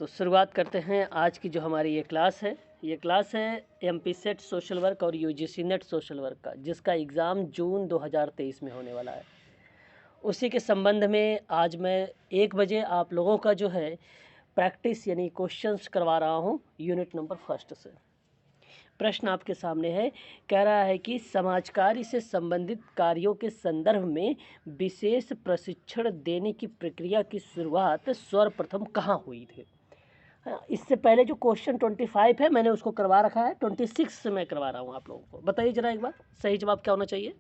तो शुरुआत करते हैं आज की जो हमारी ये क्लास है एमपी सेट सोशल वर्क और यूजीसी नेट सोशल वर्क का, जिसका एग्ज़ाम जून 2023 में होने वाला है। उसी के संबंध में आज मैं 1 बजे आप लोगों का जो है प्रैक्टिस यानी क्वेश्चंस करवा रहा हूँ यूनिट नंबर 1 से। प्रश्न आपके सामने है, कह रहा है कि समाज कार्य से संबंधित कार्यों के संदर्भ में विशेष प्रशिक्षण देने की प्रक्रिया की शुरुआत सर्वप्रथम कहाँ हुई थी। इससे पहले जो क्वेश्चन 25 है मैंने उसको करवा रखा है, 26 से मैं करवा रहा हूँ आप लोगों को। बताइए जरा एक बार सही जवाब क्या होना चाहिए।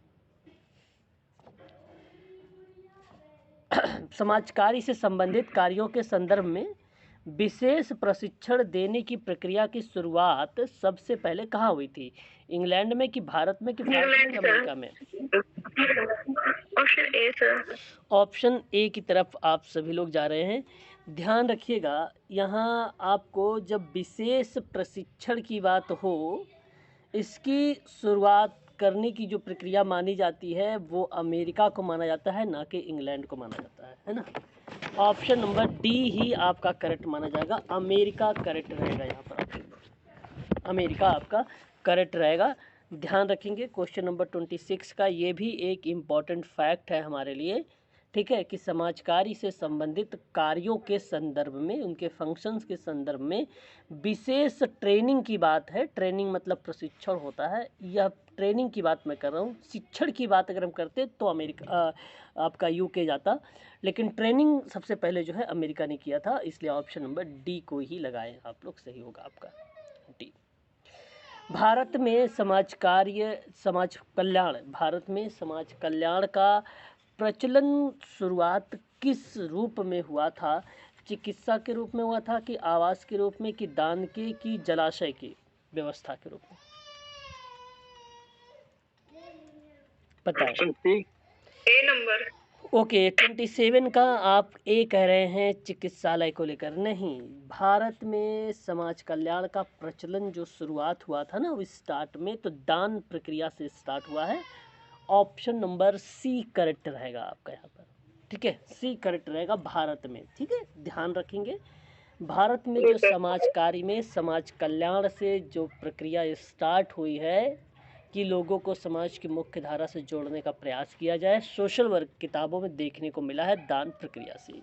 समाज कार्य से संबंधित कार्यों के संदर्भ में विशेष प्रशिक्षण देने की प्रक्रिया की शुरुआत सबसे पहले कहाँ हुई थी, इंग्लैंड में कि भारत में कि अमेरिका में। Option A sir. Option A की तरफ आप सभी लोग जा रहे हैं। ध्यान रखिएगा, यहाँ आपको जब विशेष प्रशिक्षण की बात हो, इसकी शुरुआत करने की जो प्रक्रिया मानी जाती है वो अमेरिका को माना जाता है, ना कि इंग्लैंड को माना जाता है ना। ऑप्शन नंबर डी ही आपका करेक्ट माना जाएगा, अमेरिका करेक्ट रहेगा। यहाँ पर अमेरिका आपका करेक्ट रहेगा। ध्यान रखेंगे क्वेश्चन नंबर 26 का, ये भी एक इम्पॉर्टेंट फैक्ट है हमारे लिए, ठीक है, कि समाज कार्य से संबंधित कार्यों के संदर्भ में, उनके फंक्शंस के संदर्भ में विशेष ट्रेनिंग की बात है। ट्रेनिंग मतलब प्रशिक्षण होता है, यह ट्रेनिंग की बात मैं कर रहा हूँ। शिक्षण की बात अगर हम करते तो अमेरिका आपका यूके जाता, लेकिन ट्रेनिंग सबसे पहले जो है अमेरिका ने किया था, इसलिए ऑप्शन नंबर डी को ही लगाएं आप लोग, सही होगा आपका डी। भारत में समाज कल्याण का प्रचलन शुरुआत किस रूप में हुआ था, चिकित्सा के रूप में हुआ था कि आवास के रूप में कि दान के कि जलाशय की व्यवस्था के रूप में, बताएं। ए नंबर। ओके, 27 का आप ए कह रहे हैं चिकित्सालय को लेकर। नहीं, भारत में समाज कल्याण का प्रचलन जो शुरुआत हुआ था ना वो स्टार्ट में तो दान प्रक्रिया से स्टार्ट हुआ है। ऑप्शन नंबर सी करेक्ट रहेगा आपका यहाँ पर, ठीक है, सी करेक्ट रहेगा भारत में, ठीक है, ध्यान रखेंगे। भारत में जो समाज कार्य में समाज कल्याण से जो प्रक्रिया स्टार्ट हुई है कि लोगों को समाज की मुख्य धारा से जोड़ने का प्रयास किया जाए, सोशल वर्क किताबों में देखने को मिला है दान प्रक्रिया से।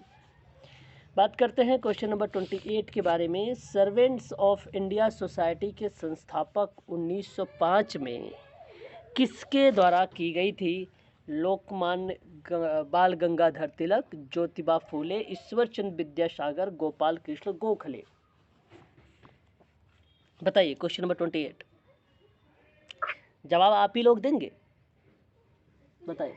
बात करते हैं क्वेश्चन नंबर 28 के बारे में। सर्वेंट्स ऑफ इंडिया सोसाइटी के संस्थापक 1905 में किसके द्वारा की गई थी। लोकमान्य बाल गंगाधर तिलक, ज्योतिबा फूले, ईश्वरचंद्र विद्यासागर, गोपाल कृष्ण गोखले। बताइए क्वेश्चन नंबर 28, जवाब आप ही लोग देंगे, बताइए।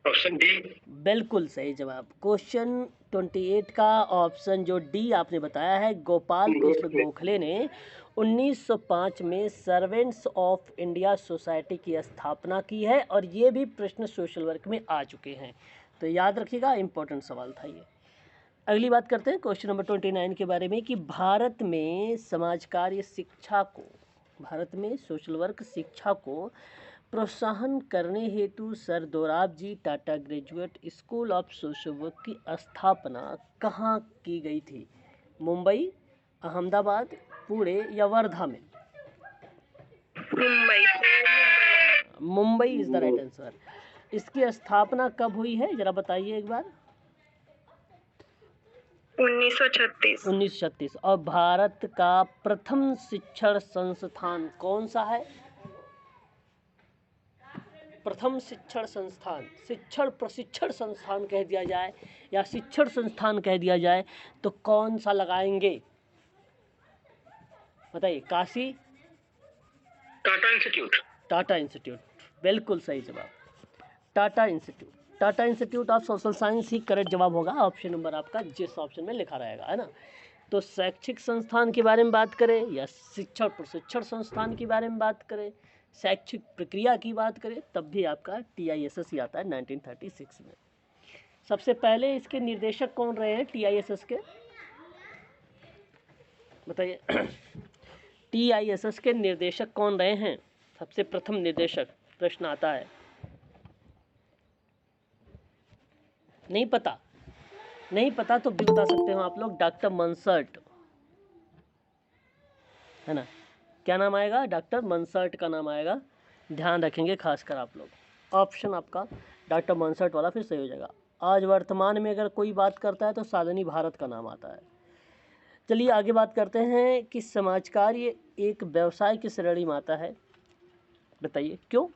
ऑप्शन डी बिल्कुल सही जवाब। क्वेश्चन 28 का ऑप्शन जो डी आपने बताया है, गोपाल कृष्ण गोखले ने 1905 में सर्वेंट्स ऑफ इंडिया सोसाइटी की स्थापना की है, और ये भी प्रश्न सोशल वर्क में आ चुके हैं, तो याद रखिएगा, इंपॉर्टेंट सवाल था ये। अगली बात करते हैं क्वेश्चन नंबर 29 के बारे में कि भारत में समाज कार्य शिक्षा को, भारत में सोशल वर्क शिक्षा को प्रोत्साहन करने हेतु sir Dorabji Tata graduate school of social work की स्थापना कहाँ की गई थी, मुंबई, अहमदाबाद, पुणे या वर्धा में। Mumbai is the right answer. इसकी स्थापना कब हुई है जरा बताइए एक बार। 1936। और भारत का प्रथम शिक्षण संस्थान कौन सा है। प्रथम शिक्षण संस्थान, शिक्षण प्रशिक्षण संस्थान कह दिया जाए या शिक्षण संस्थान कह दिया जाए तो कौन सा लगाएंगे, बताइए। काशी, टाटा इंस्टीट्यूट, बिल्कुल सही जवाब, Tata institute of social science he correct जवाब होगा। ऑप्शन नंबर आपका जिस ऑप्शन में लिखा रहेगा, है ना। तो शैक्षिक संस्थान के बारे में बात करें या शिक्षण प्रशिक्षण संस्थान के बारे में बात करें, शैक्षिक प्रक्रिया की बात करें, तब भी आपका TISS ही आता है 1936 में। सबसे पहले इसके निर्देशक कौन रहे हैं TISS के, बताइए। TISS के निर्देशक कौन रहे हैं, सबसे प्रथम निर्देशक, प्रश्न आता है, नहीं पता, नहीं पता तो भी बता सकते हो आप लोग, डॉक्टर मंसर्ट, है ना। क्या नाम आएगा? डॉक्टर मंसर्ट का नाम आएगा, ध्यान रखेंगे खासकर आप लोग। ऑप्शन आपका डॉक्टर मंसर्ट वाला फिर सही हो जाएगा। आज वर्तमान में अगर कोई बात करता है तो साधनी भारत का नाम आता है। चलिए आगे बात करते हैं कि समाज कार्य एक व्यवसाय की श्रेणी में आता है। बताइए क्यों?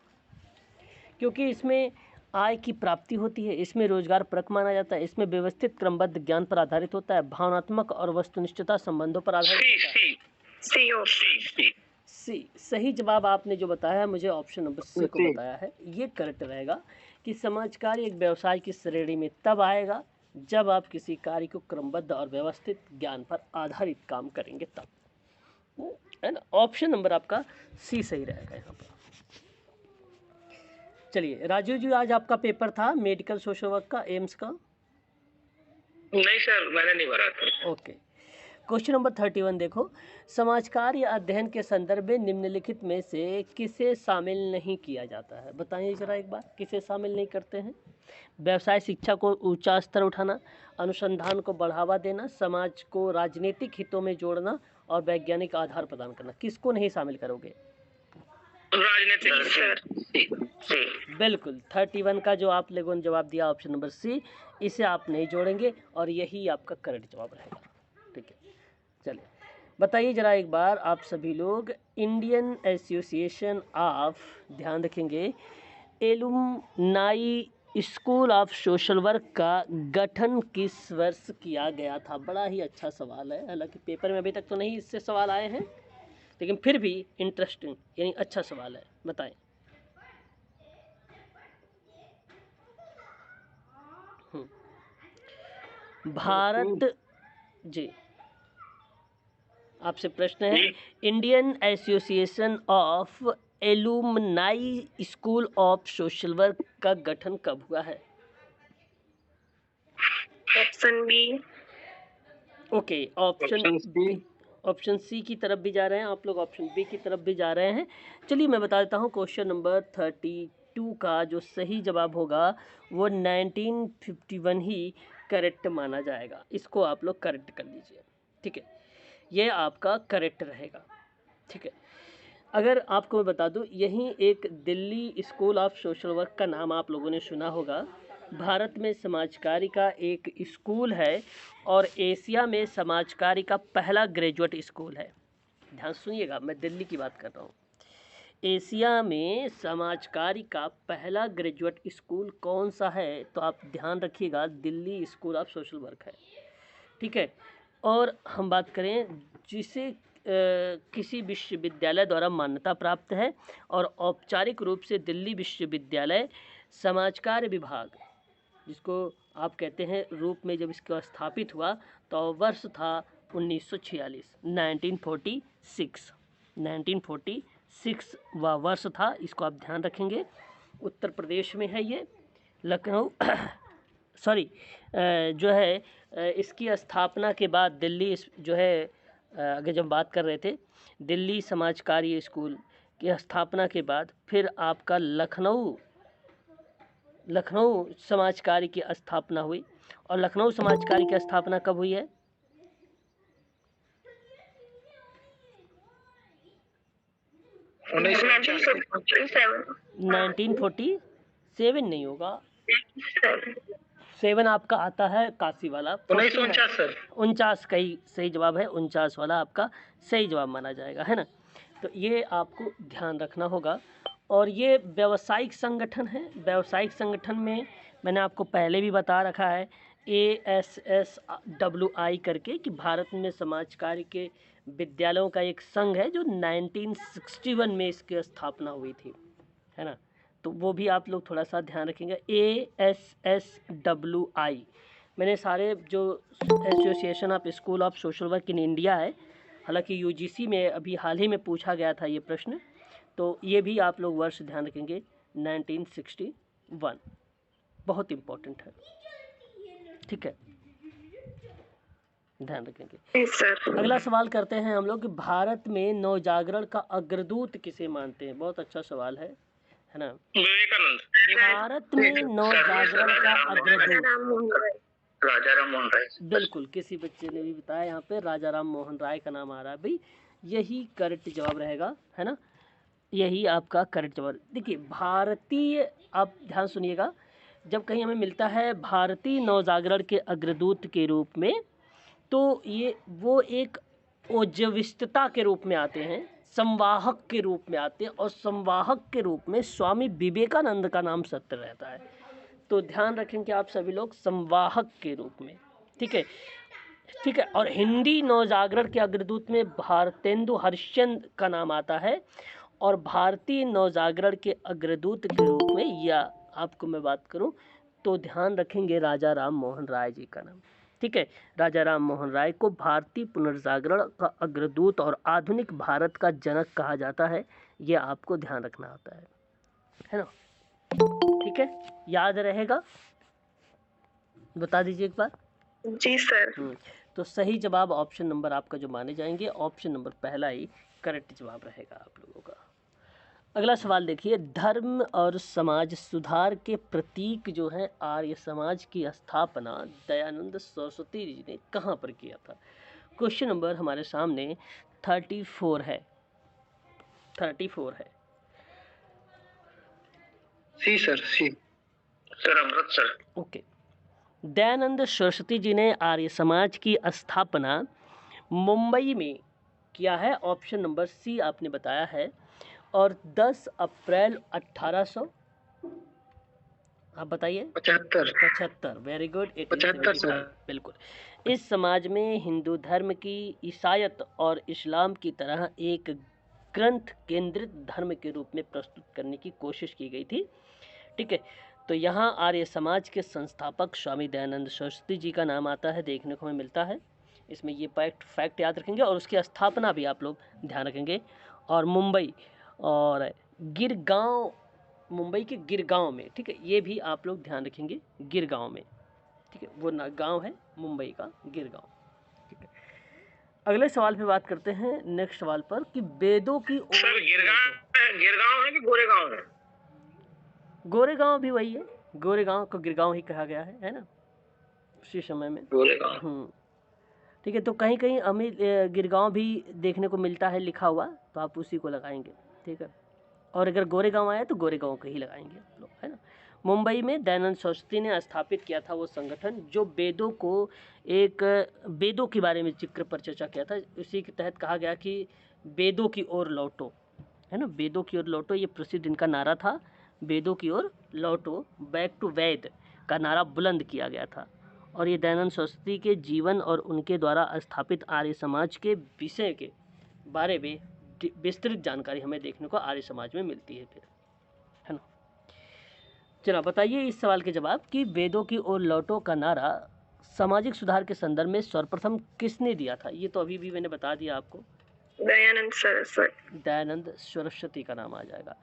क्योंकि इसमें आय की प्राप्ति होती है, इसमें रोजगार परक माना जाता है, इसमें व्यवस्थित क्रमबद्ध ज्ञान पर आधारित होता है, भावनात्मक और वस्तुनिष्ठता संबंधों पर आधारित होता है। सी सही जवाब आपने जो बताया है, मुझे ऑप्शन नंबर सी को बताया है, ये करेक्ट रहेगा कि समाज कार्य एक व्यवसाय की श्रेणी में तब आएगा जब आप किसी कार्य को क्रमबद्ध और व्यवस्थित ज्ञान पर आधारित काम करेंगे तब, है ना। ऑप्शन नंबर आपका सी सही रहेगा यहाँ पर। चलिए राजू जी, आज आपका पेपर था मेडिकल सोशल वर्क का, एम्स का? नहीं सर, मैंने नहीं भरा था। ओके। क्वेश्चन नंबर 31 देखो, समाज कार्य अध्ययन के संदर्भ में निम्नलिखित में से किसे शामिल नहीं किया जाता है? बताइए जरा एक बार, किसे शामिल नहीं करते हैं? व्यवसाय शिक्षा को ऊंचा स्तर उठाना, अनुसंधान को बढ़ावा देना, समाज को राजनीतिक हितों में जोड़ना और वैज्ञानिक आधार प्रदान करना। किसको नहीं शामिल करोगे? राजनीतिक। बिल्कुल, 31 का जो आप लोगों ने जवाब दिया ऑप्शन नंबर सी, इसे आप नहीं जोड़ेंगे और यही आपका करेक्ट जवाब रहेगा। ठीक है, चलिए बताइए जरा एक बार आप सभी लोग, इंडियन एसोसिएशन ऑफ, ध्यान रखेंगे, alumni school of social work का गठन किस वर्ष किया गया था? बड़ा ही अच्छा सवाल है, हालांकि पेपर में अभी तक तो नहीं इससे सवाल आए हैं, लेकिन फिर भी इंटरेस्टिंग यानी अच्छा सवाल है। बताएं। भारत जी, आपसे प्रश्न है, Indian association of alumni school of social work का गठन कब हुआ है? Option B. Okay, option C की तरफ भी जा रहे हैं आप लोग, ऑप्शन बी की तरफ भी जा रहे हैं। चलिए मैं बता देता हूँ, क्वेश्चन नंबर 32 का जो सही जवाब होगा वो 1951 ही करेक्ट माना जाएगा। इसको आप लोग करेक्ट कर लीजिए, ठीक है, ये आपका करेक्ट रहेगा। ठीक है, अगर आपको मैं बता दूं, यहीं एक Delhi school of social work का नाम आप लोगों ने सुना होगा। भारत में समाज कार्य का एक स्कूल है और एशिया में समाज कार्य का पहला ग्रेजुएट स्कूल है। ध्यान सुनिएगा, मैं दिल्ली की बात कर रहा हूँ। एशिया में समाज कार्य का पहला ग्रेजुएट स्कूल कौन सा है? तो आप ध्यान रखिएगा, Delhi school of social work है। ठीक है, और हम बात करें जिसे किसी विश्वविद्यालय द्वारा मान्यता प्राप्त है और औपचारिक रूप से दिल्ली विश्वविद्यालय समाज कार्य विभाग, जिसको आप कहते हैं रूप में, जब इसका स्थापित हुआ तो वर्ष था 1946, 1946 वह वर्ष था। इसको आप ध्यान रखेंगे। उत्तर प्रदेश में है ये, लखनऊ सॉरी जो है इसकी स्थापना के बाद दिल्ली जो है, अगर जब बात कर रहे थे दिल्ली समाज कार्य स्कूल की स्थापना के बाद फिर आपका लखनऊ समाज कार्य की स्थापना हुई। और लखनऊ समाज कार्य की स्थापना कब हुई है? 1947 नहीं होगा, 7 आपका आता है काशी वाला, 1949 का ही सही जवाब है, 49 वाला आपका सही जवाब माना जाएगा, है ना। तो ये आपको ध्यान रखना होगा। और ये व्यावसायिक संगठन है। व्यावसायिक संगठन में मैंने आपको पहले भी बता रखा है, ASSWI करके, कि भारत में समाज कार्य के विद्यालयों का एक संघ है जो 1961 में इसकी स्थापना हुई थी, है ना। तो वो भी आप लोग थोड़ा सा ध्यान रखेंगे। ASSWI मैंने सारे जो association of school of social work in India है, हालांकि UGC में अभी हाल ही में पूछा गया था ये प्रश्न, तो ये भी आप लोग वर्ष ध्यान रखेंगे, 1961, बहुत इम्पोर्टेंट है। ठीक है, ध्यान रखेंगे। अगला सवाल करते हैं हम लोग कि भारत में नवजागरण का अग्रदूत किसे मानते हैं? बहुत अच्छा सवाल है ना। विवेकानंद। भारत में नवजागरण का अग्रदूत, राजा राम मोहन राय। बिल्कुल, किसी बच्चे ने भी बताया यहाँ पे राजा राम मोहन राय का नाम आ रहा है भाई, यही करेक्ट जवाब रहेगा, है ना, यही आपका करेक्ट जवाब। देखिए भारतीय, आप ध्यान सुनिएगा, जब कहीं हमें मिलता है भारतीय नवजागरण के अग्रदूत के रूप में, तो ये वो एक ओजस्विता के रूप में आते हैं, संवाहक के रूप में आते हैं, और संवाहक के रूप में स्वामी विवेकानंद का नाम सत्य रहता है। तो ध्यान रखेंगे आप सभी लोग, संवाहक के रूप में, ठीक है, ठीक है। और हिंदी नवजागरण के अग्रदूत में भारतेंदु हरिश्चंद्र का नाम आता है, और भारतीय नवजागरण के अग्रदूत के रूप में, या आपको मैं बात करूं तो ध्यान रखेंगे राजा राम मोहन राय जी का नाम, ठीक है। राजा राम मोहन राय को भारतीय पुनर्जागरण का अग्रदूत और आधुनिक भारत का जनक कहा जाता है, ये आपको ध्यान रखना होता है ना, ठीक है, याद रहेगा, बता दीजिए एक बार। जी सर। तो सही जवाब ऑप्शन नंबर आपका जो माने जाएंगे, ऑप्शन नंबर पहला ही करेक्ट जवाब रहेगा आप लोगों का। अगला सवाल देखिए, धर्म और समाज सुधार के प्रतीक जो है आर्य समाज की स्थापना दयानंद सरस्वती जी ने कहाँ पर किया था। क्वेश्चन नंबर हमारे सामने 34 है, 34 है। सी सर, सी सर, अमृतसर। ओके, दयानंद सरस्वती जी ने आर्य समाज की स्थापना मुंबई में किया है, ऑप्शन नंबर सी आपने बताया है, और 10 अप्रैल 1800, आप बताइए। 75, वेरी गुड, 1875, बिल्कुल। इस समाज में हिंदू धर्म की ईसाईयत और इस्लाम की तरह एक ग्रंथ केंद्रित धर्म के रूप में प्रस्तुत करने की कोशिश की गई थी, ठीक है। तो यहाँ आर्य समाज के संस्थापक स्वामी दयानंद सरस्वती जी का नाम आता है, देखने को हमें मिलता है, इसमें ये फैक्ट याद रखेंगे, और उसकी स्थापना भी आप लोग ध्यान रखेंगे। और मुंबई और गिरगांव, मुंबई के गिरगांव में, ठीक है, ये भी आप लोग ध्यान रखेंगे, गिरगांव में, ठीक है, वो ना गांव है मुंबई का, गिरगांव, ठीक है। अगले सवाल पे बात करते हैं, नेक्स्ट सवाल पर, कि वेदों की सर गिरगांव है कि गोरेगांव है? गोरेगांव भी वही है, गोरेगांव को गिरगांव ही कहा गया है ना, उसी समय में गोरेगांव। ठीक है। तो कहीं कहीं हमें गिरगांव भी देखने को मिलता है लिखा हुआ, तो आप उसी को लगाएंगे, ठीक है। और अगर गोरेगांव आया तो गोरेगांव को ही लगाएंगे आप लोग, है ना। मुंबई में दयानंद सरस्वती ने स्थापित किया था वो संगठन जो वेदों को एक, वेदों के बारे में जिक्र पर चर्चा किया था, उसी के तहत कहा गया कि वेदों की ओर लौटो, है ना, वेदों की ओर लौटो, ये प्रसिद्ध इनका नारा था, वेदों की ओर लौटो, बैक टू वेद का नारा बुलंद किया गया था। और ये दयानंद सरस्वती के जीवन और उनके द्वारा स्थापित आर्य समाज के विषय के बारे में विस्तृत जानकारी हमें देखने को आर्य समाज में मिलती है फिर, है ना। चलो बताइए इस सवाल के जवाब कि वेदों की ओर लौटो का नारा सामाजिक सुधार के संदर्भ में सर्वप्रथम किसने दिया था। ये तो अभी भी मैंने बता दिया आपको, दयानंद सरस्वती। दयानंद सरस्वती का नाम आ जाएगा।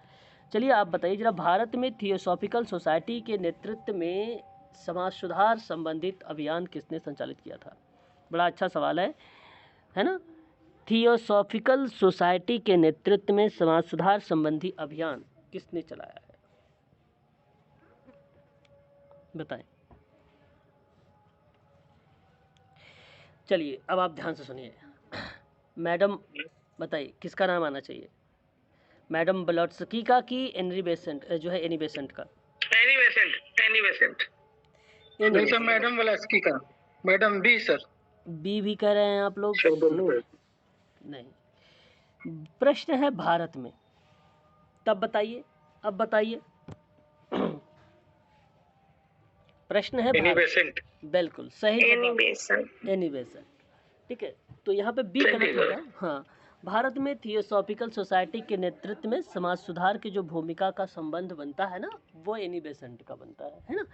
चलिए आप बताइए जरा, भारत में थियोसॉफिकल सोसाइटी के नेतृत्व में समाज सुधार संबंधित अभियान किसने संचालित किया था। बड़ा अच्छा सवाल है ना। थियोसॉफिकल सोसाइटी के नेतृत्व में समाज सुधार संबंधी अभियान किसने चलाया है, बताएं। चलिए अब आप ध्यान से सुनिए, मैडम बताइए किसका नाम आना चाहिए, मैडम ब्लॉट्स्की का कि एनरी बेसेंट, जो है एनी बेसेंट का। Annie Besant. नहीं सर, मैडम ब्लॉट्स्की का। Madam B sir. बी भी कह रहे हैं आप लोग, नहीं। प्रश्न है भारत में, तब बताइए, अब बताइए। प्रश्न है एनी बेसेंट। बिल्कुल सही जवाब, एनी बेसेंट, ठीक है। तो यहाँ पे बी गलत होगा। हाँ, भारत में थियोसॉफिकल सोसाइटी के नेतृत्व में समाज सुधार की जो भूमिका का संबंध बनता है ना, वो एनी बेसेंट का बनता है ना।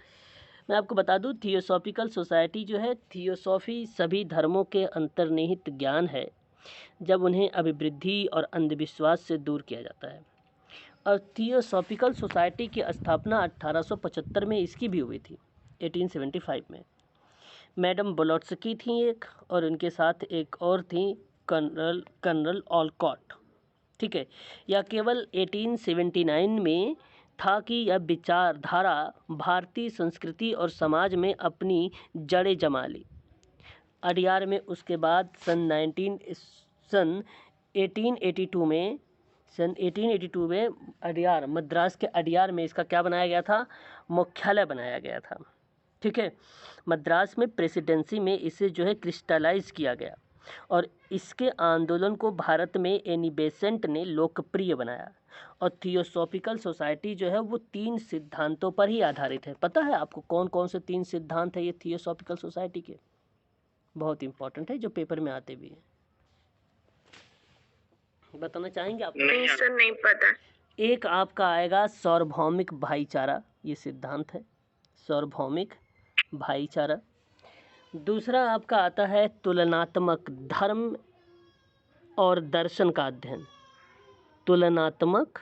मैं आपको बता दूं, थियोसॉफिकल सोसाइटी जो है, थियोसॉफी सभी धर्मों के अंतर्निहित ज्ञान है जब उन्हें अभिवृद्धि और अंधविश्वास से दूर किया जाता है। और थियोसॉफिकल सोसाइटी की स्थापना 1875 में इसकी भी हुई थी, 1875 में। मैडम ब्लॉट्स्की थी एक, और उनके साथ एक और थी कर्नल ऑलकॉट, ठीक है। यह केवल 1879 में था कि यह विचारधारा भारतीय संस्कृति और समाज में अपनी जड़ें जमा ली। अडयार में उसके बाद सन 1882 में अडयार, मद्रास के अडयार में इसका क्या बनाया गया था, मुख्यालय बनाया गया था। ठीक है, मद्रास में प्रेसिडेंसी में इसे जो है क्रिस्टलाइज किया गया और इसके आंदोलन को भारत में एनी बेसेंट ने लोकप्रिय बनाया। और थियोसॉफिकल सोसाइटी जो है वो 3 सिद्धांतों पर ही आधारित है। पता है आपको कौन कौन से 3 सिद्धांत है ये थियोसॉफिकल सोसाइटी के? बहुत इंपॉर्टेंट है, जो पेपर में आते भी हैं। बताना चाहेंगे आप? नहीं सर, नहीं पता। एक आपका आएगा सार्वभौमिक भाईचारा, ये सिद्धांत है, सार्वभौमिक भाईचारा। दूसरा आपका आता है तुलनात्मक धर्म और दर्शन का अध्ययन, तुलनात्मक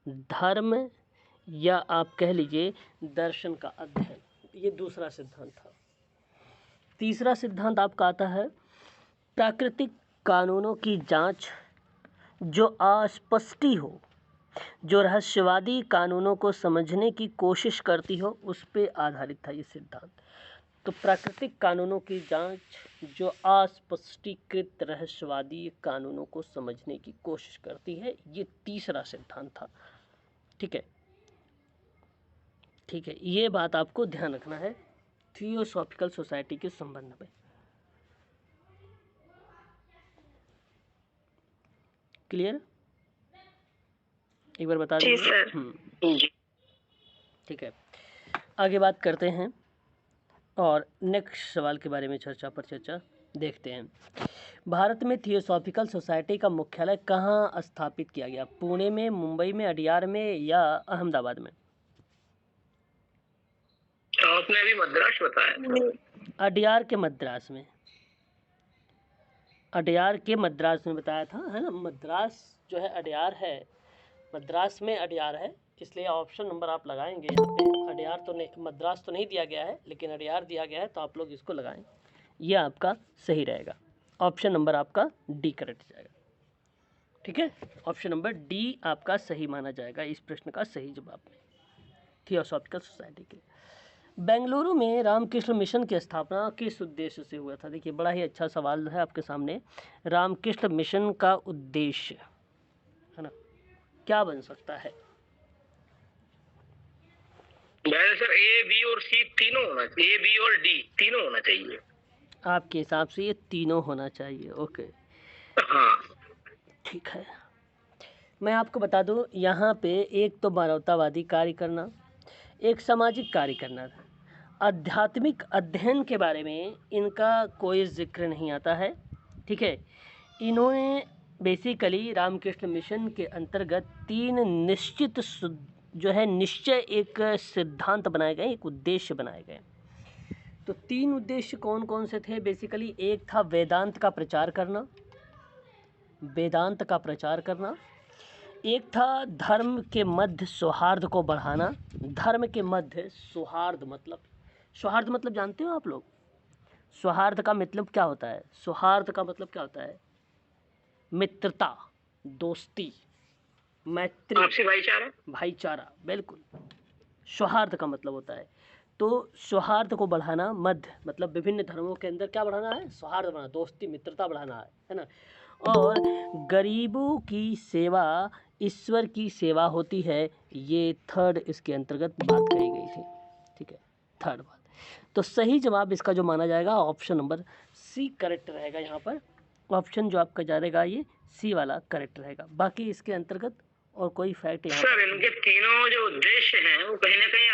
धर्म या आप कह लीजिए दर्शन का अध्ययन, ये दूसरा सिद्धांत था। तीसरा सिद्धांत आपका आता है प्राकृतिक कानूनों की जांच जो अस्पष्टी हो, जो रहस्यवादी कानूनों को समझने की कोशिश करती हो, उस पे आधारित था ये सिद्धांत। तो प्राकृतिक कानूनों की जांच जो अस्पष्टीकृत रहस्यवादी कानूनों को समझने की कोशिश करती है, ये तीसरा सिद्धांत था। ठीक है, ठीक है, ये बात आपको ध्यान रखना है थियोसॉफिकल सोसाइटी के संबंध में। क्लियर? एक बार बता जी दीजिए। सर। ठीक है, आगे बात करते हैं और नेक्स्ट सवाल के बारे में चर्चा देखते हैं। भारत में थियोसॉफिकल सोसाइटी का मुख्यालय कहाँ स्थापित किया गया? पुणे में, मुंबई में, अडयार में या अहमदाबाद में? आपने अभी मद्रास बताया। अडयार के मद्रास में, अडयार के मद्रास में बताया था, है ना। मद्रास जो है अडयार है, मद्रास में अडयार है, इसलिए ऑप्शन नंबर आप लगाएंगे यहाँ पे। अडयार तो नहीं, मद्रास तो नहीं दिया गया है, लेकिन अडयार दिया गया है, तो आप लोग इसको लगाएं, ये आपका सही रहेगा। ऑप्शन नंबर आपका डी करेक्ट जाएगा। ठीक है, ऑप्शन नंबर डी आपका सही माना जाएगा इस प्रश्न का सही जवाब में, थियोसॉफिकल सोसाइटी के। बेंगलुरु में रामकृष्ण मिशन की स्थापना किस उद्देश्य से हुआ था? देखिए, बड़ा ही अच्छा सवाल है आपके सामने। रामकृष्ण मिशन का उद्देश्य, है ना, क्या बन सकता है? सर ए, बी और सी तीनों होना चाहिए, ए, बी और डी तीनों होना चाहिए। आपके हिसाब से ये तीनों होना चाहिए? ओके, हाँ ठीक है। मैं आपको बता दूं, यहाँ पे एक तो मानवतावादी कार्य करना, एक सामाजिक कार्य करना, आध्यात्मिक अध्ययन के बारे में इनका कोई जिक्र नहीं आता है। ठीक है, इन्होंने बेसिकली रामकृष्ण मिशन के अंतर्गत 3 निश्चित जो है निश्चय एक सिद्धांत बनाए गए, एक उद्देश्य बनाए गए। तो 3 उद्देश्य कौन कौन से थे? बेसिकली एक था वेदांत का प्रचार करना, वेदांत का प्रचार करना। एक था धर्म के मध्य सौहार्द को बढ़ाना, धर्म के मध्य सौहार्द मतलब जानते हो आप लोग? सौहार्द का मतलब क्या होता है? सौहार्द का मतलब क्या होता है? मित्रता, दोस्ती, मैत्री, आपसी भाईचारा, बिल्कुल। सौहार्द का मतलब होता है, तो सौहार्द को बढ़ाना, मध्य मतलब विभिन्न धर्मों के अंदर क्या बढ़ाना है? सौहार्द बढ़ाना, दोस्ती, मित्रता बढ़ाना है ना। और गरीबों की सेवा ईश्वर की सेवा होती है, ये थर्ड इसके अंतर्गत बात कही गई थी। ठीक है, थर्ड बात। तो सही जवाब इसका जो माना जाएगा ऑप्शन नंबर सी करेक्ट रहेगा। यहाँ पर ऑप्शन जो आपका जाएगा ये सी वाला करेक्ट रहेगा। बाकी इसके अंतर्गत और कोई फैक्ट यहाँ सर इनके तीनों जो उद्देश्य हैं वो कहीं ना कहीं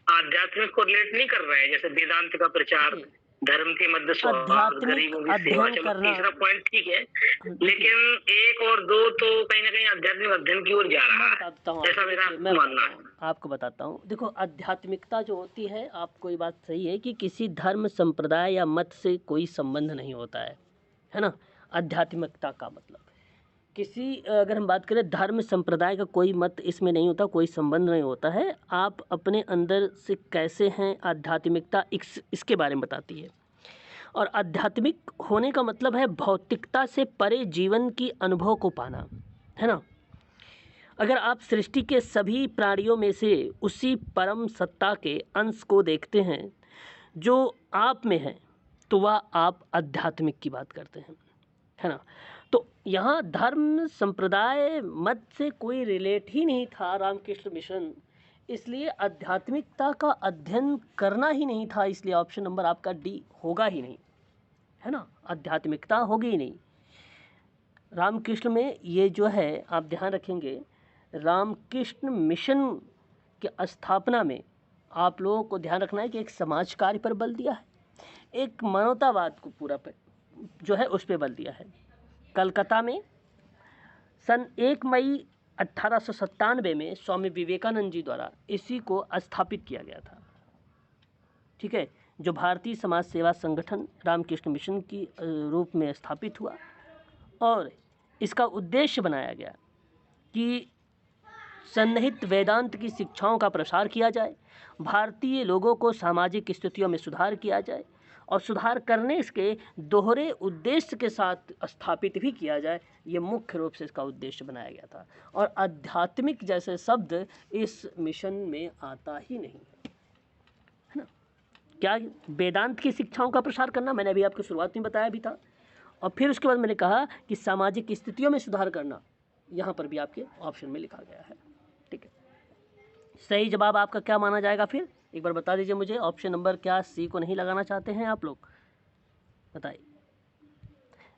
आध्यात्मिक को रिलेट नहीं कर रहे हैं, जैसे वेदांत का प्रचार, धर्म के मध्य सौहार्द, गरीबों की सेवा, चलो तीसरा पॉइंट ठीक है, लेकिन 1 और 2 तो कहीं ना कहीं आध्यात्मिक अध्ययन की ओर जा रहा है, ऐसा मेरा मानना है। आपको बताता हूँ, देखो आध्यात्मिकता जो होती है, आपको ये बात सही है कि किसी धर्म संप्रदाय या मत से कोई संबंध नहीं होता है ना। आध्यात्मिकता का मतलब किसी, अगर हम बात करें धर्म संप्रदाय का कोई मत इसमें नहीं होता, कोई संबंध नहीं होता है। आप अपने अंदर से कैसे हैं, आध्यात्मिकता इसके बारे में बताती है। और आध्यात्मिक होने का मतलब है भौतिकता से परे जीवन की अनुभव को पाना, है ना। अगर आप सृष्टि के सभी प्राणियों में से उसी परम सत्ता के अंश को देखते हैं जो आप में है, तो वह आप आध्यात्मिक की बात करते हैं, है ना। तो यहाँ धर्म संप्रदाय मत से कोई रिलेट ही नहीं था रामकृष्ण मिशन, इसलिए आध्यात्मिकता का अध्ययन करना ही नहीं था, इसलिए ऑप्शन नंबर आपका डी होगा ही नहीं, है ना। आध्यात्मिकता होगी ही नहीं। रामकृष्ण में ये जो है आप ध्यान रखेंगे, रामकृष्ण मिशन की स्थापना में आप लोगों को ध्यान रखना है कि एक समाज कार्य पर बल दिया है, एक मानवतावाद को पूरा पर जो है उस पर बल दिया है। कलकत्ता में सन 1 मई 1897 में स्वामी विवेकानंद जी द्वारा इसी को स्थापित किया गया था, ठीक है, जो भारतीय समाज सेवा संगठन रामकृष्ण मिशन की रूप में स्थापित हुआ। और इसका उद्देश्य बनाया गया कि सन्निहित वेदांत की शिक्षाओं का प्रसार किया जाए, भारतीय लोगों को सामाजिक स्थितियों में सुधार किया जाए और सुधार करने इसके दोहरे उद्देश्य के साथ स्थापित भी किया जाए। ये मुख्य रूप से इसका उद्देश्य बनाया गया था। और आध्यात्मिक जैसे शब्द इस मिशन में आता ही नहीं, है ना। क्या वेदांत की शिक्षाओं का प्रसार करना, मैंने अभी आपको शुरुआत में बताया भी था, और फिर उसके बाद मैंने कहा कि सामाजिक स्थितियों में सुधार करना, यहाँ पर भी आपके ऑप्शन में लिखा गया है, ठीक है। सही जवाब आपका क्या माना जाएगा, फिर एक बार बता दीजिए मुझे। ऑप्शन नंबर क्या सी को नहीं लगाना चाहते हैं आप लोग, बताइए।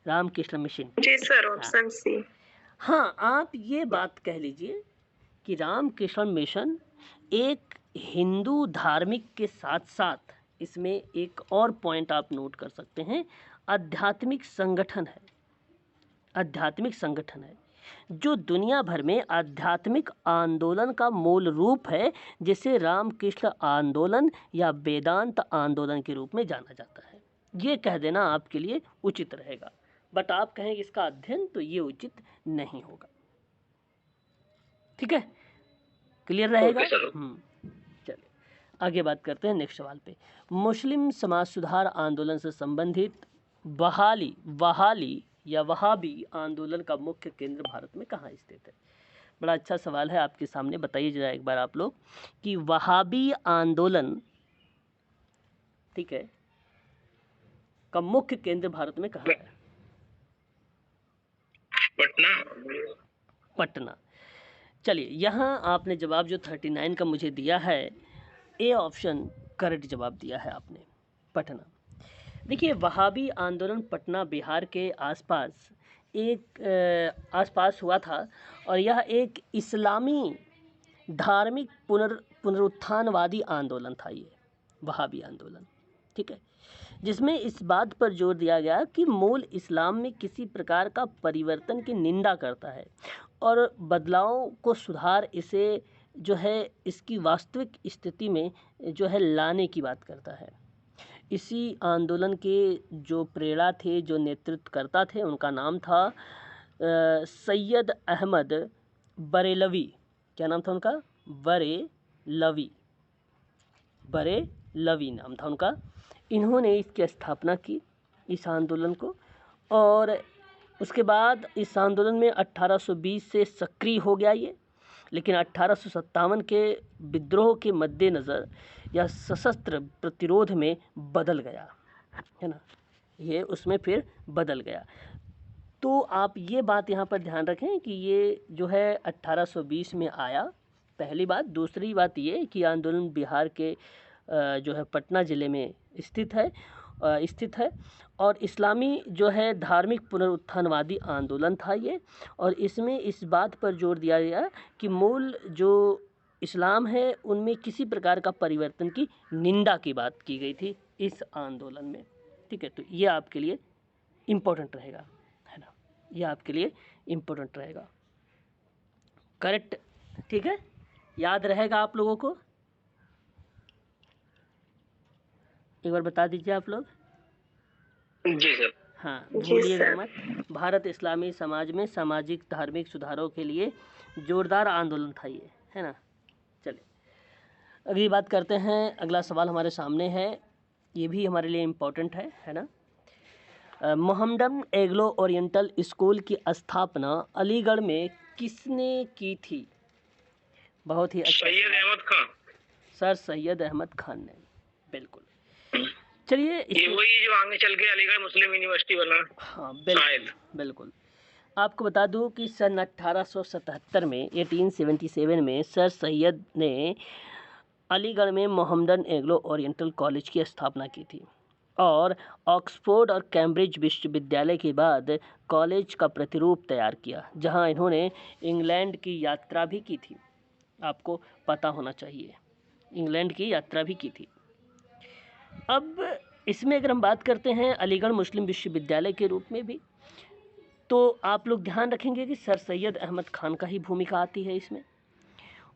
रामकृष्ण मिशन, जी सर, ऑप्शन सी। हाँ, आप ये बात कह लीजिए कि रामकृष्ण मिशन एक हिंदू धार्मिक के साथ साथ इसमें एक और पॉइंट आप नोट कर सकते हैं, आध्यात्मिक संगठन है। आध्यात्मिक संगठन है जो दुनिया भर में आध्यात्मिक आंदोलन का मूल रूप है, जिसे रामकृष्ण आंदोलन या वेदांत आंदोलन के रूप में जाना जाता है। ये कह देना आपके लिए उचित रहेगा, बट आप कहेंगे इसका अध्ययन, तो ये उचित नहीं होगा, ठीक है। क्लियर रहेगा। चलिए आगे बात करते हैं नेक्स्ट सवाल पे। मुस्लिम समाज सुधार आंदोलन से संबंधित वहाली या वहाबी आंदोलन का मुख्य केंद्र भारत में कहाँ स्थित है। बड़ा अच्छा सवाल है आपके सामने, बताइए जरा एक बार आप लोग कि वहाबी आंदोलन, ठीक है, का मुख्य केंद्र भारत में कहाँ है। पटना। चलिए यहाँ आपने जवाब जो 39 का मुझे दिया है, ए ऑप्शन करेक्ट जवाब दिया है आपने, पटना। देखिए वहाबी आंदोलन पटना बिहार के आसपास हुआ था, और यह एक इस्लामी धार्मिक पुनरुत्थानवादी आंदोलन था, ये वहाबी आंदोलन, ठीक है, जिसमें इस बात पर जोर दिया गया कि मूल इस्लाम में किसी प्रकार का परिवर्तन की निंदा करता है और बदलाव को सुधार इसे जो है इसकी वास्तविक स्थिति में जो है लाने की बात करता है। इसी आंदोलन के जो प्रेरणा थे, जो नेतृत्व करता थे, उनका नाम था सैयद अहमद बरेलवी। क्या नाम था उनका? बरेलवी नाम था उनका। इन्होंने इसकी स्थापना की, इस आंदोलन को, और उसके बाद इस आंदोलन में 1820 से सक्रिय हो गया ये, लेकिन 1857 के विद्रोह के मद्देनज़र यह सशस्त्र प्रतिरोध में बदल गया, है ना, ये उसमें फिर बदल गया। तो आप ये बात यहाँ पर ध्यान रखें कि ये जो है 1820 में आया, पहली बात। दूसरी बात ये कि आंदोलन बिहार के जो है पटना ज़िले में स्थित है और इस्लामी जो है धार्मिक पुनरुत्थानवादी आंदोलन था ये, और इसमें इस बात पर जोर दिया गया कि मूल जो इस्लाम है उनमें किसी प्रकार का परिवर्तन की निंदा की बात की गई थी इस आंदोलन में, ठीक है। तो ये आपके लिए इम्पोर्टेंट रहेगा, है ना, ये आपके लिए इम्पोर्टेंट रहेगा, करेक्ट, ठीक है, याद रहेगा आप लोगों को। एक बार बता दीजिए आप लोग। जी सर। हाँ, भूलिएगा मत। भारत इस्लामी समाज में सामाजिक धार्मिक सुधारों के लिए जोरदार आंदोलन था ये, है ना। चलिए अगली बात करते हैं। अगला सवाल हमारे सामने है, ये भी हमारे लिए इम्पोर्टेंट है ना। मोहम्मडन एग्लो ओरिएंटल स्कूल की स्थापना अलीगढ़ में किसने की थी? बहुत ही अच्छा सैयद सवाल। अहमद खान। सर सैयद अहमद खान ने, बिल्कुल। चलिए ये वही जो आगे चल के अलीगढ़ मुस्लिम यूनिवर्सिटी बना। हाँ बिल्कुल बिल्कुल। आपको बता दूं कि सन 1877 में 1877 में सर सैयद ने अलीगढ़ में मोहम्मदन एंग्लो ओरिएंटल कॉलेज की स्थापना की थी और ऑक्सफोर्ड और कैम्ब्रिज विश्वविद्यालय के बाद कॉलेज का प्रतिरूप तैयार किया, जहां इन्होंने इंग्लैंड की यात्रा भी की थी। आपको पता होना चाहिए, इंग्लैंड की यात्रा भी की थी। अब इसमें अगर हम बात करते हैं अलीगढ़ मुस्लिम विश्वविद्यालय के रूप में भी, तो आप लोग ध्यान रखेंगे कि सर सैयद अहमद खान का ही भूमिका आती है इसमें।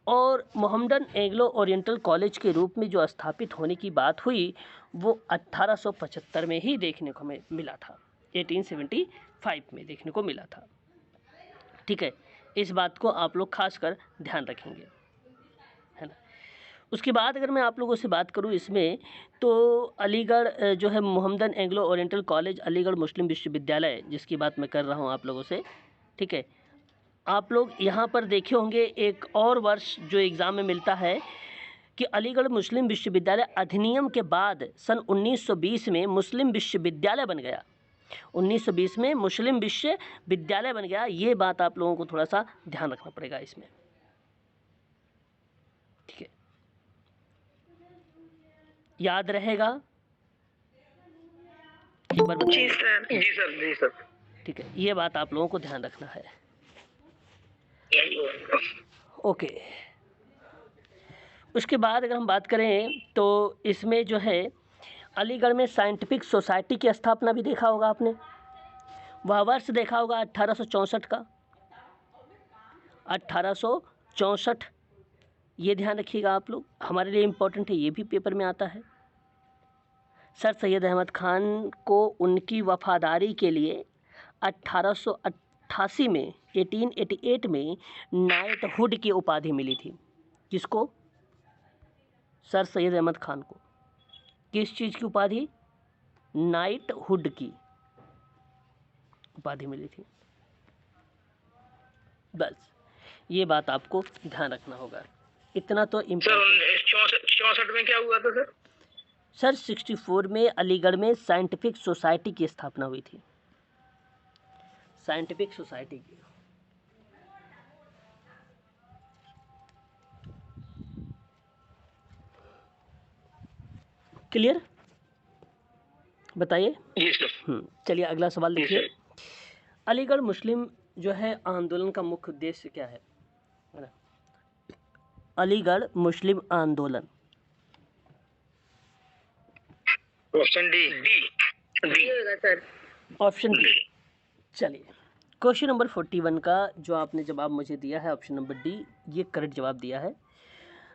और मोहम्मदन एंग्लो ओरिएंटल कॉलेज के रूप में जो स्थापित होने की बात हुई वो 1875 में ही देखने को हमें मिला था, 1875 में देखने को मिला था। ठीक है, इस बात को आप लोग खासकर ध्यान रखेंगे, है ना। उसके बाद अगर मैं आप लोगों से बात करूं इसमें, तो अलीगढ़ जो है Mohammedan Anglo Oriental college Aligarh Muslim विश्वविद्यालय, जिसकी बात मैं कर रहा हूं आप लोगों से, ठीक है। आप लोग यहाँ पर देखे होंगे एक और वर्ष जो एग्ज़ाम में मिलता है कि अलीगढ़ मुस्लिम विश्वविद्यालय अधिनियम के बाद सन 1920 में मुस्लिम विश्वविद्यालय बन गया। 1920 में मुस्लिम विश्वविद्यालय बन गया। ये बात आप लोगों को थोड़ा सा ध्यान रखना पड़ेगा इसमें, ठीक है। याद रहेगा? एक बार बताइए। जी सर, जी सर, जी सर। ठीक है, ये बात आप लोगों को ध्यान रखना है। ओके। उसके बाद अगर हम बात करें तो इसमें जो है अलीगढ़ में साइंटिफिक सोसाइटी की स्थापना भी देखा होगा आपने। वह वर्ष देखा होगा 1864 का, 1864। ये ध्यान रखिएगा आप लोग, हमारे लिए इम्पोर्टेंट है, ये भी पेपर में आता है। सर सैयद अहमद खान को उनकी वफादारी के लिए 1888 में 1888 में नाइटहुड की उपाधि मिली थी। किसको? सर सैयद अहमद खान को। किस चीज़ की उपाधि? नाइटहुड की उपाधि मिली थी। बस ये बात आपको ध्यान रखना होगा, इतना तो इम्पोर्टेंट। 64 में क्या हुआ था सर? सर 64 में अलीगढ़ में साइंटिफिक सोसाइटी की स्थापना हुई थी, साइंटिफिक सोसाइटी की। क्लियर? बताइए। जी सर। चलिए अगला सवाल देखिए। अलीगढ़ मुस्लिम जो है आंदोलन का मुख्य उद्देश्य क्या है ना? अलीगढ़ मुस्लिम आंदोलन। Option D. डी होगा सर। Option D. चलिए, क्वेश्चन नंबर 41 का जो आपने जवाब मुझे दिया है, ऑप्शन नंबर डी, ये करेक्ट जवाब दिया है।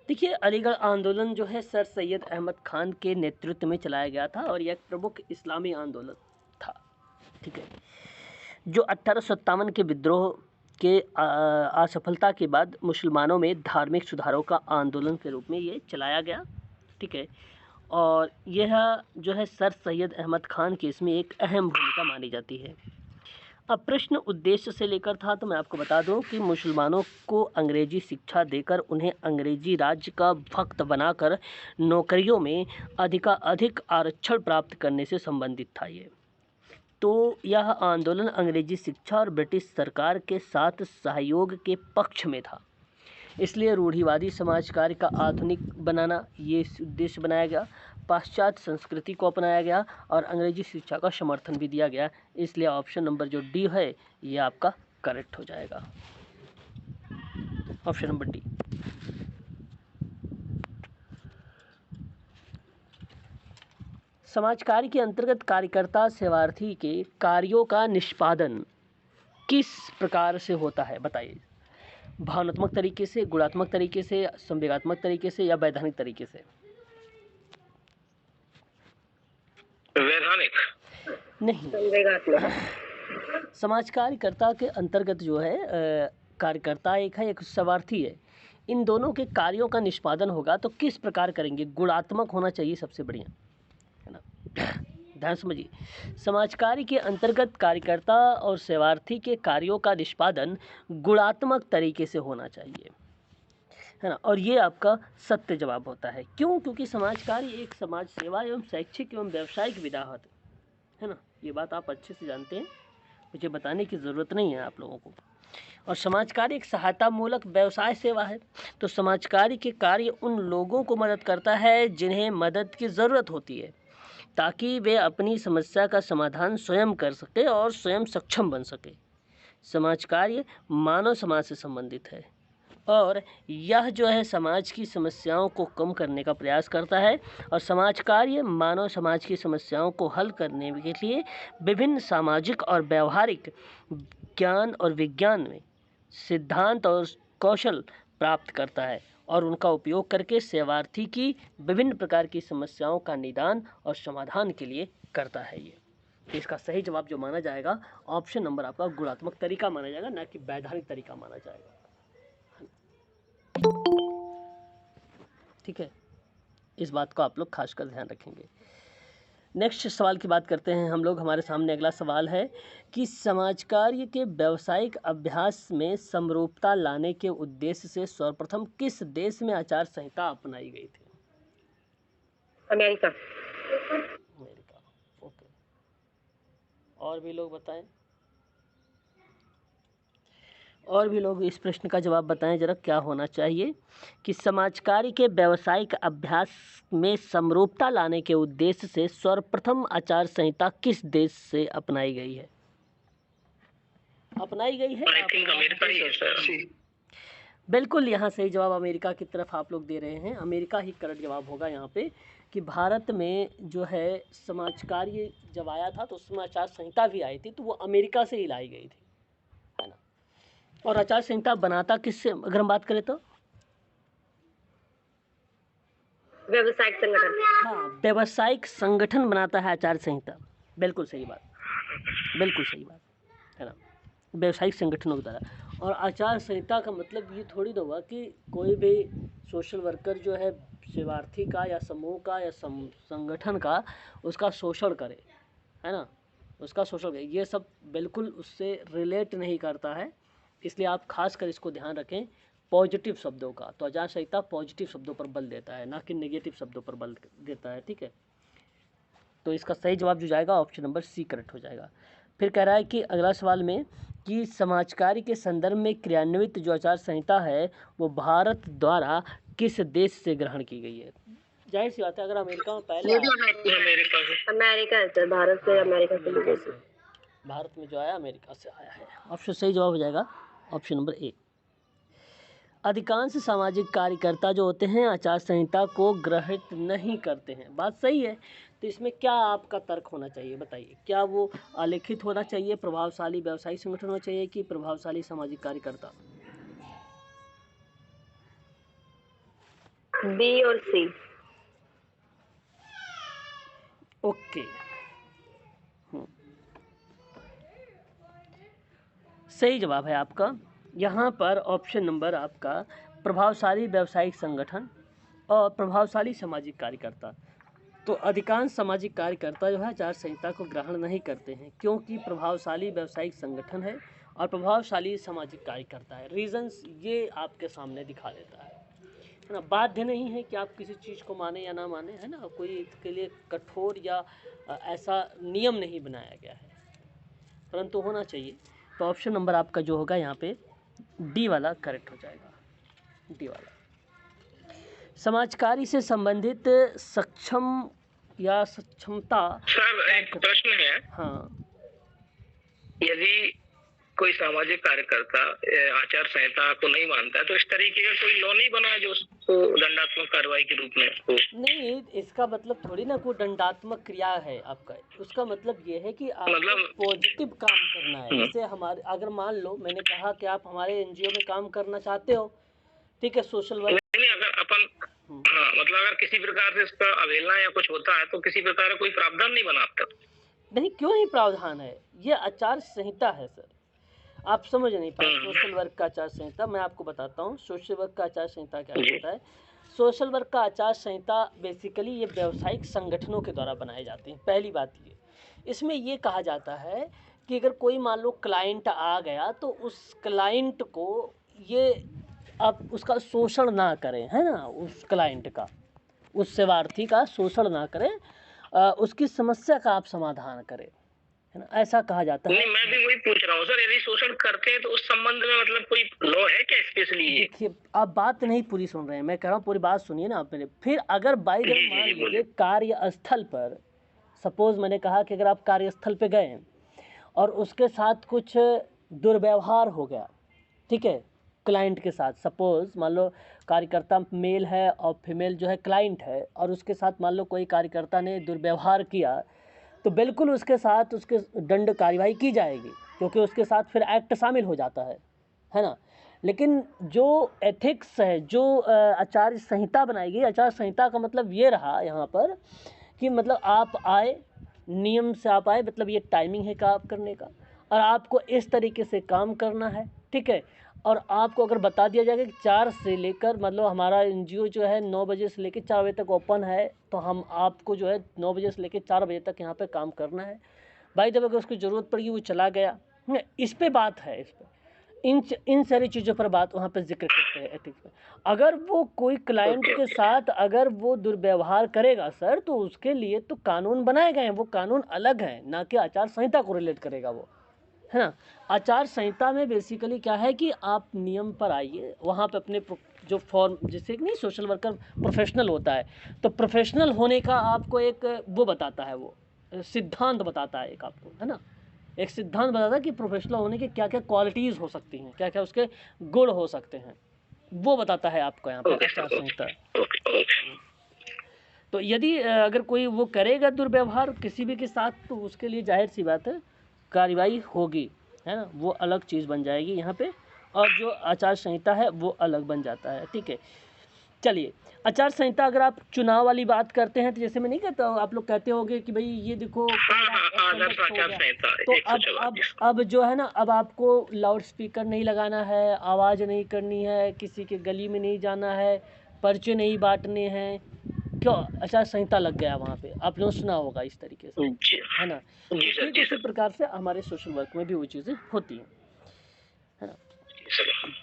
देखिए, अलीगढ़ आंदोलन जो है सर सैयद अहमद खान के नेतृत्व में चलाया गया था और यह एक प्रमुख इस्लामी आंदोलन था, ठीक है, जो 1857 के विद्रोह के असफलता के बाद मुसलमानों में धार्मिक सुधारों का आंदोलन के रूप में ये चलाया गया, ठीक है। और यह जो है सर सैयद अहमद खान की इसमें एक अहम भूमिका मानी जाती है। अब प्रश्न उद्देश्य से लेकर था, तो मैं आपको बता दूं कि मुसलमानों को अंग्रेजी शिक्षा देकर उन्हें अंग्रेजी राज्य का भक्त बनाकर नौकरियों में अधिक आरक्षण प्राप्त करने से संबंधित था ये। तो यह आंदोलन अंग्रेजी शिक्षा और ब्रिटिश सरकार के साथ सहयोग के पक्ष में था, इसलिए रूढ़िवादी समाज कार्य का आधुनिक बनाना ये उद्देश्य बनाया गया। पाश्चात्य संस्कृति को अपनाया गया और अंग्रेजी शिक्षा का समर्थन भी दिया गया, इसलिए ऑप्शन नंबर जो डी है ये आपका करेक्ट हो जाएगा, ऑप्शन नंबर डी। समाज कार्य के अंतर्गत कार्यकर्ता सेवार्थी के कार्यों का निष्पादन किस प्रकार से होता है बताइए? भावनात्मक तरीके से, गुणात्मक तरीके से, संवेगात्मक तरीके से या वैधानिक तरीके से? वैधानिक नहीं, समाज कार्यकर्ता के अंतर्गत जो है कार्यकर्ता एक है, एक सेवार्थी है। इन दोनों के कार्यों का निष्पादन होगा तो किस प्रकार करेंगे? गुणात्मक होना चाहिए सबसे बढ़िया, है ना। ध्यान समझिए, समाज कार्य के अंतर्गत कार्यकर्ता और सेवार्थी के कार्यों का निष्पादन गुणात्मक तरीके से होना चाहिए, है ना। और ये आपका सत्य जवाब होता है। क्यों? क्योंकि समाज कार्य एक समाज सेवा एवं शैक्षिक एवं व्यावसायिक विधा है ना। ये बात आप अच्छे से जानते हैं, मुझे बताने की ज़रूरत नहीं है आप लोगों को। और समाज कार्य एक सहायता मूलक व्यवसाय सेवा है। तो समाज कार्य के कार्य उन लोगों को मदद करता है जिन्हें मदद की ज़रूरत होती है, ताकि वे अपनी समस्या का समाधान स्वयं कर सके और स्वयं सक्षम बन सके। समाज कार्य मानव समाज से संबंधित है और यह जो है समाज की समस्याओं को कम करने का प्रयास करता है। और समाज कार्य मानव समाज की समस्याओं को हल करने के लिए विभिन्न सामाजिक और व्यवहारिक ज्ञान और विज्ञान में सिद्धांत और कौशल प्राप्त करता है और उनका उपयोग करके सेवार्थी की विभिन्न प्रकार की समस्याओं का निदान और समाधान के लिए करता है। ये इसका सही जवाब जो माना जाएगा ऑप्शन नंबर आपका गुणात्मक तरीका माना जाएगा, ना कि वैधानिक तरीका माना जाएगा। ठीक है, इस बात को आप लोग खासकर ध्यान रखेंगे। नेक्स्ट सवाल की बात करते हैं हम लोग। हमारे सामने अगला सवाल है कि समाज कार्य के व्यावसायिक अभ्यास में समरूपता लाने के उद्देश्य से सर्वप्रथम किस देश में आचार संहिता अपनाई गई थी? अमेरिका। America, okay. और भी लोग बताएं, और भी लोग इस प्रश्न का जवाब बताएं जरा, क्या होना चाहिए कि समाज कार्य के व्यावसायिक अभ्यास में समरूपता लाने के उद्देश्य से सर्वप्रथम आचार संहिता किस देश से अपनाई गई है? अपनाई गई है, आई थिंक अमेरिका ही है सर। बिल्कुल यहाँ सही जवाब अमेरिका की तरफ आप लोग दे रहे हैं। अमेरिका ही करेक्ट जवाब होगा यहाँ पे कि भारत में जो है समाज कार्य जब आया था तो उसमें आचार संहिता भी आई थी, तो वो अमेरिका से ही लाई गई थी, है ना। और आचार संहिता बनाता किससे अगर हम बात करें तो व्यावसायिक संगठन। हाँ, व्यावसायिक संगठन बनाता है आचार संहिता। बिल्कुल सही बात, बिल्कुल सही बात, है ना, व्यावसायिक संगठनों के द्वारा। और आचार संहिता का मतलब ये थोड़ी ना हुआ कि कोई भी सोशल वर्कर जो है सेवार्थी का या समूह का या संगठन का उसका शोषण करे, है ना, उसका शोषण करे, ये सब बिल्कुल उससे रिलेट नहीं करता है। इसलिए आप खास कर इसको ध्यान रखें पॉजिटिव शब्दों का। तो आचार संहिता पॉजिटिव शब्दों पर बल देता है, ना कि नेगेटिव शब्दों पर बल देता है। ठीक है, तो इसका सही जवाब जो जाएगा ऑप्शन नंबर सी करेक्ट हो जाएगा। फिर कह रहा है कि अगला सवाल में कि समाज कार्य के संदर्भ में क्रियान्वित जो आचार संहिता है वो भारत द्वारा किस देश से ग्रहण की गई है? जाहिर सी बात है, अगर अमेरिका में पहले अमेरिका है सर, भारत से अमेरिका से। भारत में जो आया अमेरिका से आया है। ऑप्शन सही जवाब हो जाएगा ऑप्शन नंबर ए। अधिकांश सामाजिक कार्यकर्ता जो होते हैं आचार संहिता को ग्रहित नहीं करते हैं। बात सही है, तो इसमें क्या आपका तर्क होना चाहिए बताइए? क्या वो अलिखित होना चाहिए, प्रभावशाली व्यवसायिक संगठन होना चाहिए कि प्रभावशाली सामाजिक कार्यकर्ता? बी और सी। ओके, सही जवाब है आपका यहाँ पर ऑप्शन नंबर आपका प्रभावशाली व्यावसायिक संगठन और प्रभावशाली सामाजिक कार्यकर्ता। तो अधिकांश सामाजिक कार्यकर्ता जो है आचार संहिता को ग्रहण नहीं करते हैं, क्योंकि प्रभावशाली व्यावसायिक संगठन है और प्रभावशाली सामाजिक कार्यकर्ता है। रीजंस ये आपके सामने दिखा देता है ना। बाध्य नहीं है कि आप किसी चीज़ को माने या ना माने, है ना, कोई इसके लिए कठोर या ऐसा नियम नहीं बनाया गया है, परंतु होना चाहिए। तो ऑप्शन नंबर आपका जो होगा यहाँ पे डी वाला करेक्ट हो जाएगा, डी वाला। समाज कार्य से संबंधित सक्षम या सक्षमता। सर एक प्रश्न है। हाँ, यदि कोई सामाजिक कार्यकर्ता आचार संहिता को नहीं मानता है तो इस तरीके का कोई लॉ नहीं बना जो उसको दंडात्मक कार्रवाई के रूप में हो? नहीं, इसका मतलब थोड़ी ना कोई दंडात्मक क्रिया है आपका। उसका मतलब ये है कि आप पॉजिटिव काम करना है। जैसे हमारे अगर मान लो मैंने कहा कि आप हमारे एनजीओ में काम करना चाहते हो, ठीक है, सोशल वर्क। नहीं, अगर अपन हाँ, मतलब अगर किसी प्रकार से इसका अवहेलना या कुछ होता है तो किसी प्रकार का कोई प्रावधान नहीं बना आपका? नहीं, क्यों नहीं प्रावधान है, ये आचार संहिता है सर, आप समझ नहीं पाए। सोशल वर्क का आचार संहिता मैं आपको बताता हूँ। सोशल वर्क का आचार संहिता क्या होता है? सोशल वर्क का आचार संहिता बेसिकली ये व्यावसायिक संगठनों के द्वारा बनाए जाते हैं। पहली बात ये, इसमें ये कहा जाता है कि अगर कोई मान लो क्लाइंट आ गया तो उस क्लाइंट को ये आप उसका शोषण ना करें, है ना, उस क्लाइंट का, उस सेवार्थी का शोषण ना करें, उसकी समस्या का आप समाधान करें, है ना, ऐसा कहा जाता है। नहीं, मैं भी वही पूछ रहा हूँ सर, यदि शोषण करते हैं तो उस संबंध में मतलब कोई लॉ है क्या स्पेशली? देखिए आप बात नहीं पूरी सुन रहे हैं, मैं कह रहा हूँ पूरी बात सुनिए ना आप मेरे। फिर अगर बाई द वे मान लीजिए कार्यस्थल पर, सपोज मैंने कहा कि अगर आप कार्यस्थल पे गए और उसके साथ कुछ दुर्व्यवहार हो गया, ठीक है, क्लाइंट के साथ, सपोज मान लो कार्यकर्ता मेल है और फीमेल जो है क्लाइंट है, और उसके साथ मान लो कोई कार्यकर्ता ने दुर्व्यवहार किया, तो बिल्कुल उसके साथ उसके दंड कार्यवाही की जाएगी, क्योंकि उसके साथ फिर एक्ट शामिल हो जाता है ना। लेकिन जो एथिक्स है, जो आचार संहिता बनाई गई, आचार संहिता का मतलब ये रहा यहाँ पर कि मतलब आप आए, नियम से आप आए, मतलब ये टाइमिंग है काम करने का, और आपको इस तरीके से काम करना है, ठीक है। और आपको अगर बता दिया जाएगा कि 4 से लेकर, मतलब हमारा एनजीओ जो है 9 बजे से लेकर 4 बजे तक ओपन है, तो हम आपको जो है 9 बजे से लेकर 4 बजे तक यहाँ पे काम करना है। भाई जब अगर उसकी ज़रूरत पड़ेगी वो चला गया, इस पे बात है, इस पे इन सारी चीज़ों पर बात वहाँ पे जिक्र करते हैं एथिक्स में। अगर वो कोई क्लाइंट के साथ अगर वो दुर्व्यवहार करेगा सर, तो उसके लिए तो कानून बनाए गए हैं, वो कानून अलग है, ना कि आचार संहिता को रिलेट करेगा वो, है ना। आचार संहिता में बेसिकली क्या है कि आप नियम पर आइए, वहाँ पे अपने जो फॉर्म, जैसे कि नहीं सोशल वर्कर प्रोफेशनल होता है, तो प्रोफेशनल होने का आपको एक वो बताता है, वो सिद्धांत बताता है एक आपको, है ना, एक सिद्धांत बताता है कि प्रोफेशनल होने की क्या क्या क्वालिटीज़ हो सकती हैं, क्या क्या उसके गुण हो सकते हैं, वो बताता है आपको यहाँ पे आचार संहिता। तो यदि अगर कोई वो करेगा दुर्व्यवहार किसी भी के साथ, तो उसके लिए जाहिर सी बात है कार्रवाई होगी, है ना, वो अलग चीज़ बन जाएगी यहाँ पे, और जो आचार संहिता है वो अलग बन जाता है, ठीक है। चलिए, आचार संहिता अगर आप चुनाव वाली बात करते हैं, तो जैसे मैं नहीं कहता हूँ, आप लोग कहते होंगे कि भाई ये देखो तो अब जो है ना, अब आपको लाउड स्पीकर नहीं लगाना है, आवाज़ नहीं करनी है, किसी के गली में नहीं जाना है, पर्चे नहीं बांटने हैं, क्यों, आचार संहिता लग गया वहाँ पे, आप लोगों ने सुना होगा इस तरीके से, है ना। ठीक उसी प्रकार से हमारे सोशल वर्क में भी वो चीज़ें होती हैं, है ना।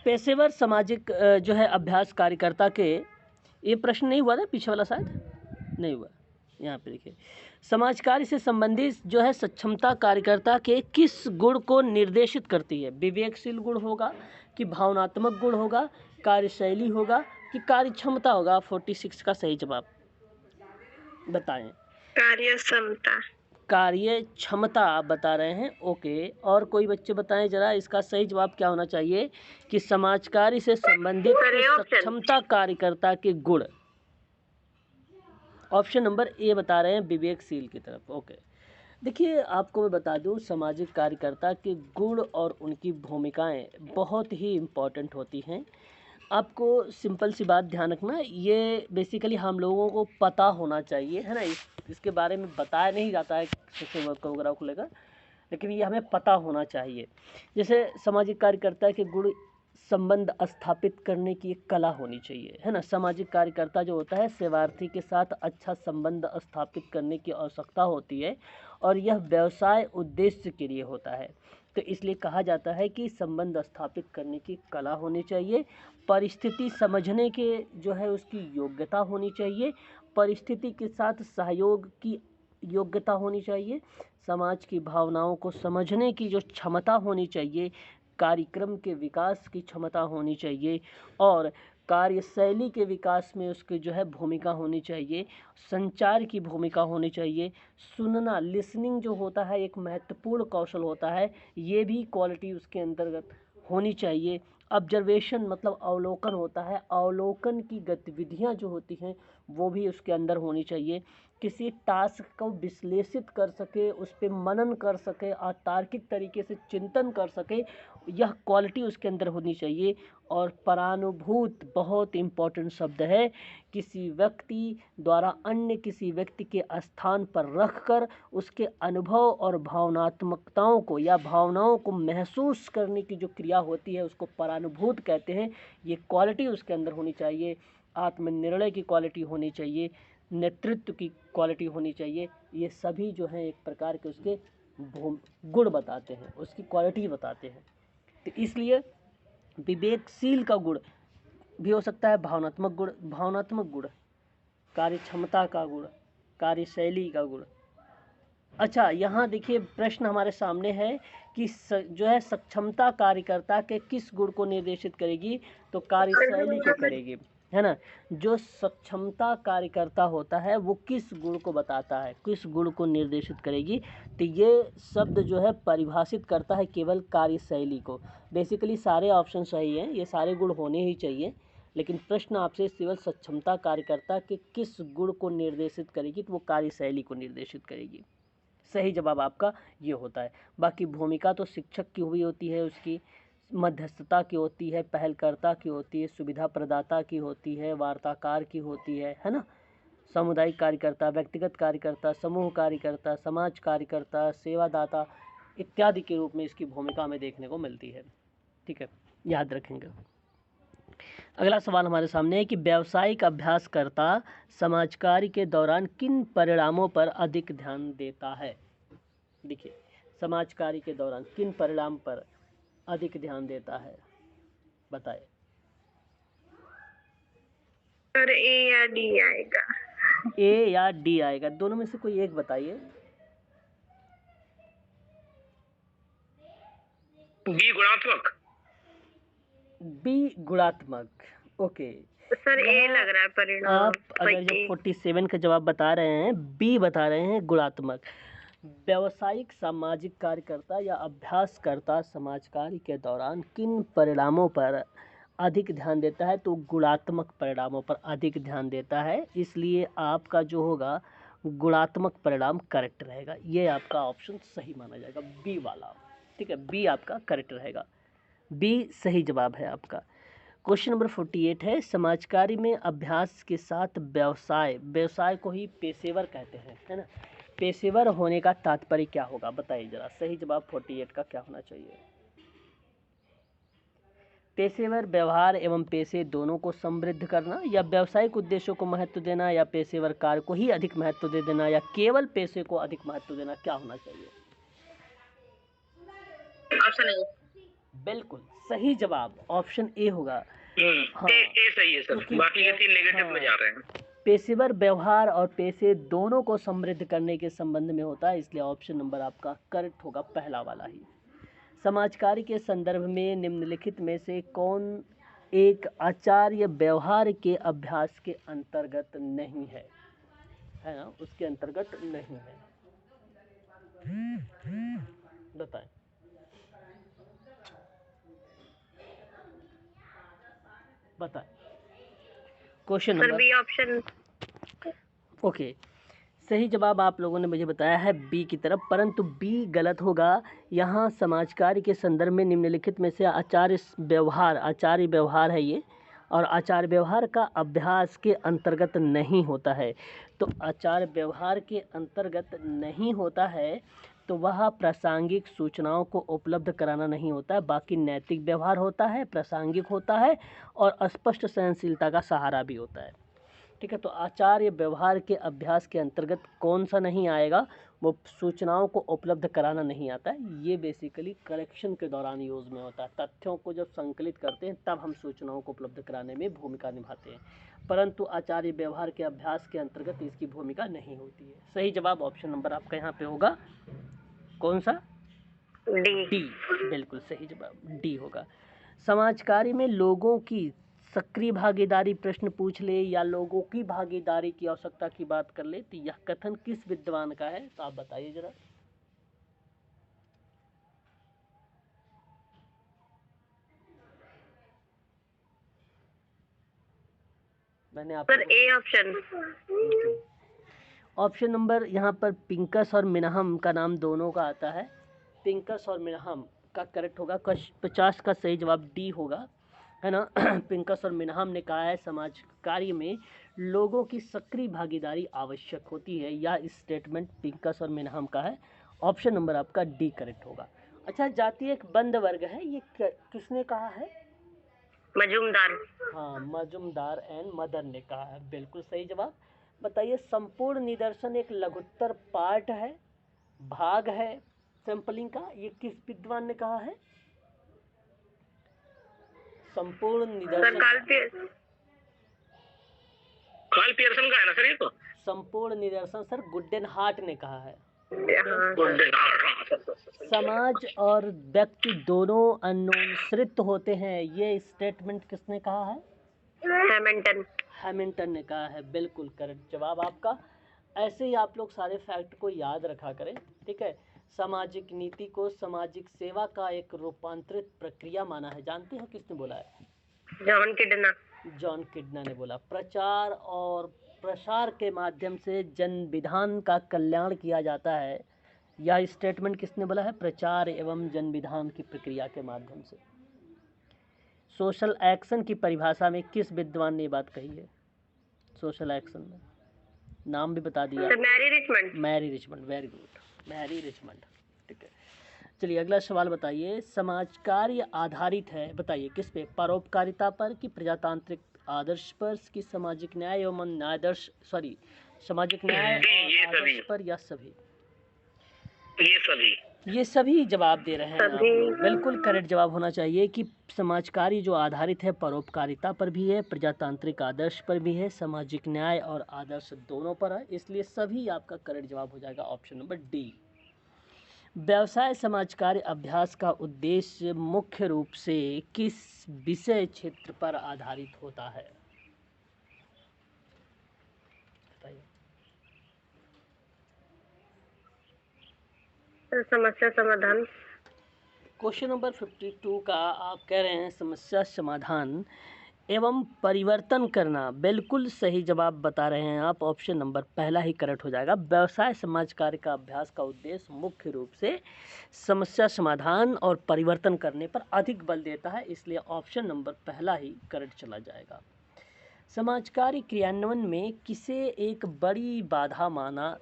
पेशेवर सामाजिक जो है अभ्यास कार्यकर्ता के, ये प्रश्न नहीं हुआ था पीछे वाला, शायद नहीं हुआ, यहाँ पे देखिए, समाज कार्य से संबंधित जो है सक्षमता कार्यकर्ता के किस गुण को निर्देशित करती है? विवेकशील गुण होगा कि भावनात्मक गुण होगा, कार्यशैली होगा कि कार्य क्षमता होगा? 46 का सही जवाब बताएं। कार्य क्षमता। कार्य क्षमता आप बता रहे हैं, ओके। और कोई बच्चे बताएं जरा, इसका सही जवाब क्या होना चाहिए कि समाज कार्य से संबंधित सक्षमता कार्यकर्ता के गुण? ऑप्शन नंबर ए बता रहे हैं विवेकशील की तरफ, ओके। देखिए आपको मैं बता दूं, सामाजिक कार्यकर्ता के गुण और उनकी भूमिकाएं बहुत ही इम्पॉर्टेंट होती हैं। आपको सिंपल सी बात ध्यान रखना, ये बेसिकली हम लोगों को पता होना चाहिए, है ना, इसके बारे में बताया नहीं जाता है सोशल वर्क वगैरह को लेकर, लेकिन ये हमें पता होना चाहिए। जैसे सामाजिक कार्यकर्ता के गुण, संबंध स्थापित करने की एक कला होनी चाहिए, है ना। सामाजिक कार्यकर्ता जो होता है, सेवार्थी के साथ अच्छा संबंध स्थापित करने की आवश्यकता होती है, और यह व्यवसाय उद्देश्य के लिए होता है, तो इसलिए कहा जाता है कि संबंध स्थापित करने की कला होनी चाहिए। परिस्थिति समझने के जो है उसकी योग्यता होनी चाहिए, परिस्थिति के साथ सहयोग की योग्यता होनी चाहिए, समाज की भावनाओं को समझने की जो क्षमता होनी चाहिए, कार्यक्रम के विकास की क्षमता होनी चाहिए, और कार्यशैली के विकास में उसकी जो है भूमिका होनी चाहिए, संचार की भूमिका होनी चाहिए, सुनना, लिसनिंग जो होता है एक महत्वपूर्ण कौशल होता है, ये भी क्वालिटी उसके अंतर्गत होनी चाहिए। ऑब्जर्वेशन मतलब अवलोकन होता है, अवलोकन की गतिविधियां जो होती हैं वो भी उसके अंदर होनी चाहिए। किसी टास्क को विश्लेषित कर सके, उस पर मनन कर सके, तार्किक तरीके से चिंतन कर सके, यह क्वालिटी उसके अंदर होनी चाहिए। और परानुभूत बहुत इम्पोर्टेंट शब्द है, किसी व्यक्ति द्वारा अन्य किसी व्यक्ति के स्थान पर रखकर उसके अनुभव और भावनात्मकताओं को या भावनाओं को महसूस करने की जो क्रिया होती है उसको परानुभूत कहते हैं। ये क्वालिटी उसके अंदर होनी चाहिए। आत्मनिर्णय की क्वालिटी होनी चाहिए, नेतृत्व की क्वालिटी होनी चाहिए। ये सभी जो हैं एक प्रकार के उसके गुण बताते हैं, उसकी क्वालिटी बताते हैं। तो इसलिए विवेकशील का गुण भी हो सकता है, भावनात्मक गुण, कार्य क्षमता का गुण, कार्यशैली का गुण। अच्छा, यहाँ देखिए प्रश्न हमारे सामने है कि जो है सक्षमता कार्यकर्ता के किस गुण को निर्देशित करेगी, तो कार्यशैली को करेगी, है ना। जो सक्षमता कार्यकर्ता होता है वो किस गुण को बताता है, किस गुण को निर्देशित करेगी, तो ये शब्द जो है परिभाषित करता है केवल कार्यशैली को। बेसिकली सारे ऑप्शन सही हैं, ये सारे गुण होने ही चाहिए, लेकिन प्रश्न आपसे केवल सक्षमता कार्यकर्ता के किस गुण को निर्देशित करेगी, तो वो कार्यशैली को निर्देशित करेगी। सही जवाब आपका ये होता है। बाकी भूमिका तो शिक्षक की हुई होती है, उसकी मध्यस्थता की होती है, पहलकर्ता की होती है, सुविधा प्रदाता की होती है, वार्ताकार की होती है ना। सामुदायिक कार्यकर्ता, व्यक्तिगत कार्यकर्ता, समूह कार्यकर्ता, समाज कार्यकर्ता, सेवादाता इत्यादि के रूप में इसकी भूमिका हमें देखने को मिलती है। ठीक है, याद रखेंगे। अगला सवाल हमारे सामने है कि व्यावसायिक अभ्यासकर्ता समाज कार्य के दौरान किन परिणामों पर अधिक ध्यान देता है। देखिए, समाज कार्य के दौरान किन परिणाम पर अधिक ध्यान देता है, बताएं। सर ए या डी आएगा। ए या डी आएगा, दोनों में से कोई एक बताइए। बी गुणात्मक। बी गुणात्मक, ओके। सर ए लग रहा है परिणाम। आप अगर जब 47 का जवाब बता रहे हैं, बी बता रहे हैं गुणात्मक। व्यावसायिक सामाजिक कार्यकर्ता या अभ्यासकर्ता समाज कार्य के दौरान किन परिणामों पर अधिक ध्यान देता है, तो गुणात्मक परिणामों पर अधिक ध्यान देता है। इसलिए आपका जो होगा गुणात्मक परिणाम करेक्ट रहेगा। ये आपका ऑप्शन सही माना जाएगा, बी वाला। ठीक है, बी आपका करेक्ट रहेगा, बी सही जवाब है आपका। क्वेश्चन नंबर 48 है, समाज कार्य में अभ्यास के साथ व्यवसाय को ही पेशेवर कहते हैं, है ना। पेशेवर होने का तात्पर्य क्या होगा, बताइए जरा। सही जवाब 48 का क्या होना चाहिए। पेशेवर व्यवहार एवं पेशे दोनों को समृद्ध करना, या व्यावसायिक उद्देश्यों को महत्व देना, या पेशेवर कार्य को ही अधिक महत्व दे देना, या केवल पेशे को अधिक महत्व देना, क्या होना चाहिए। Option A. बिल्कुल सही जवाब ऑप्शन ए होगा। हाँ, ए सही है सर, बाकी ये तीन नेगेटिव में जा रहे हैं। पेशेवर व्यवहार और पेशे दोनों को समृद्ध करने के संबंध में होता है, इसलिए ऑप्शन नंबर आपका करेक्ट होगा, पहला वाला ही। समाज कार्य के संदर्भ में निम्नलिखित में से कौन एक आचार्य व्यवहार के अभ्यास के अंतर्गत नहीं है ना, उसके अंतर्गत नहीं है, बताएं। Question number B option. Okay, सही जवाब आप लोगों ने मुझे बताया है बी की तरफ, परंतु बी गलत होगा। यहाँ समाज कार्य के संदर्भ में निम्नलिखित में से आचार्य व्यवहार है ये, और आचार व्यवहार का अभ्यास के अंतर्गत नहीं होता है। तो आचार व्यवहार के अंतर्गत नहीं होता है तो वह प्रासंगिक सूचनाओं को उपलब्ध कराना नहीं होता है, बाकी नैतिक व्यवहार होता है, प्रासंगिक होता है और स्पष्ट सहनशीलता का सहारा भी होता है। ठीक है, तो आचार्य व्यवहार के अभ्यास के अंतर्गत कौन सा नहीं आएगा, वो सूचनाओं को उपलब्ध कराना नहीं आता है। ये बेसिकली करेक्शन के दौरान यूज़ में होता है। तथ्यों को जब संकलित करते हैं तब हम सूचनाओं को उपलब्ध कराने में भूमिका निभाते हैं, परंतु आचार्य व्यवहार के अभ्यास के अंतर्गत इसकी भूमिका नहीं होती है। सही जवाब ऑप्शन नंबर आपका यहाँ पे होगा कौन सा, डी। बिल्कुल सही जवाब डी होगा। समाज कार्य में लोगों की सक्रिय भागीदारी प्रश्न पूछ ले या लोगों की भागीदारी की आवश्यकता की बात कर ले, तो यह कथन किस विद्वान का है, तो आप बताइए जरा। मैंने आप ए ऑप्शन। ऑप्शन नंबर यहाँ पर पिंकस और मिनहम का नाम दोनों का आता है। पिंकस और मिनहम का करेक्ट होगा, 50 का सही जवाब डी होगा, है ना। पिंकस और मिनहम ने कहा है समाज कार्य में लोगों की सक्रिय भागीदारी आवश्यक होती है। यह स्टेटमेंट पिंकस और मिनहम का है, ऑप्शन नंबर आपका डी करेक्ट होगा। अच्छा, जाति एक बंद वर्ग है, ये किसने कहा है, मजूमदार। हाँ, मजूमदार एंड मदर ने कहा है, बिल्कुल सही जवाब। बताइए, संपूर्ण निदर्शन एक लघुत्तर पार्ट है, भाग है सैंपलिंग का, ये किस विद्वान ने कहा है? संपूर्ण निदर्शन कार्ल पियर्सन का है ना सर ये तो? संपूर्ण निदर्शन सर गुडेनहार्ट ने कहा है। गुडेनहार्ट। समाज और व्यक्ति दोनों अनुसृत होते हैं, ये स्टेटमेंट किसने कहा है? हैमिल्टन ने कहा है। बिल्कुल करेक्ट जवाब आपका। ऐसे ही आप लोग सारे फैक्ट को याद रखा करें, ठीक है। सामाजिक नीति को सामाजिक सेवा का एक रूपांतरित प्रक्रिया माना है। जानते हो किसने बोला है? जॉन किडना ने बोला। प्रचार और प्रसार के माध्यम से जन विधान का कल्याण किया जाता है। यह स्टेटमेंट किसने बोला है? प्रचार एवं जन विधान की प्रक्रिया के माध्यम से। सोशल एक्शन की परिभाषा में किस विद्वान ने बात कही है? सोशल एक्शन में नाम भी बता दिया। Mary Richmond. Very good, Mary Richmond. ठीक है, चलिए अगला सवाल बताइए। समाज कार्य आधारित है, बताइए किस पे? परोपकारिता पर कि प्रजातांत्रिक आदर्श पर कि सामाजिक न्याय एवं आदर्श सामाजिक न्याय और आदर्श पर, या सभी? ये सभी जवाब दे रहे हैं आप लोग। बिल्कुल करेक्ट जवाब होना चाहिए कि समाज कार्य जो आधारित है परोपकारिता पर भी है, प्रजातांत्रिक आदर्श पर भी है, सामाजिक न्याय और आदर्श दोनों पर है, इसलिए सभी आपका करेक्ट जवाब हो जाएगा ऑप्शन नंबर डी। व्यवसाय समाज कार्य अभ्यास का उद्देश्य मुख्य रूप से किस विषय क्षेत्र पर आधारित होता है? बताइए। समस्या समाधान। क्वेश्चन नंबर 52 का आप कह रहे हैं समस्या समाधान एवं परिवर्तन करना। बिल्कुल सही जवाब बता रहे हैं आप। ऑप्शन नंबर पहला ही करेक्ट हो जाएगा। व्यवसाय समाज कार्य का अभ्यास का उद्देश्य मुख्य रूप से समस्या समाधान और परिवर्तन करने पर अधिक बल देता है, इसलिए ऑप्शन नंबर पहला ही करेक्ट चला जाएगा। समाज कार्य क्रियान्वयन में किसे एक बड़ी बाधा माना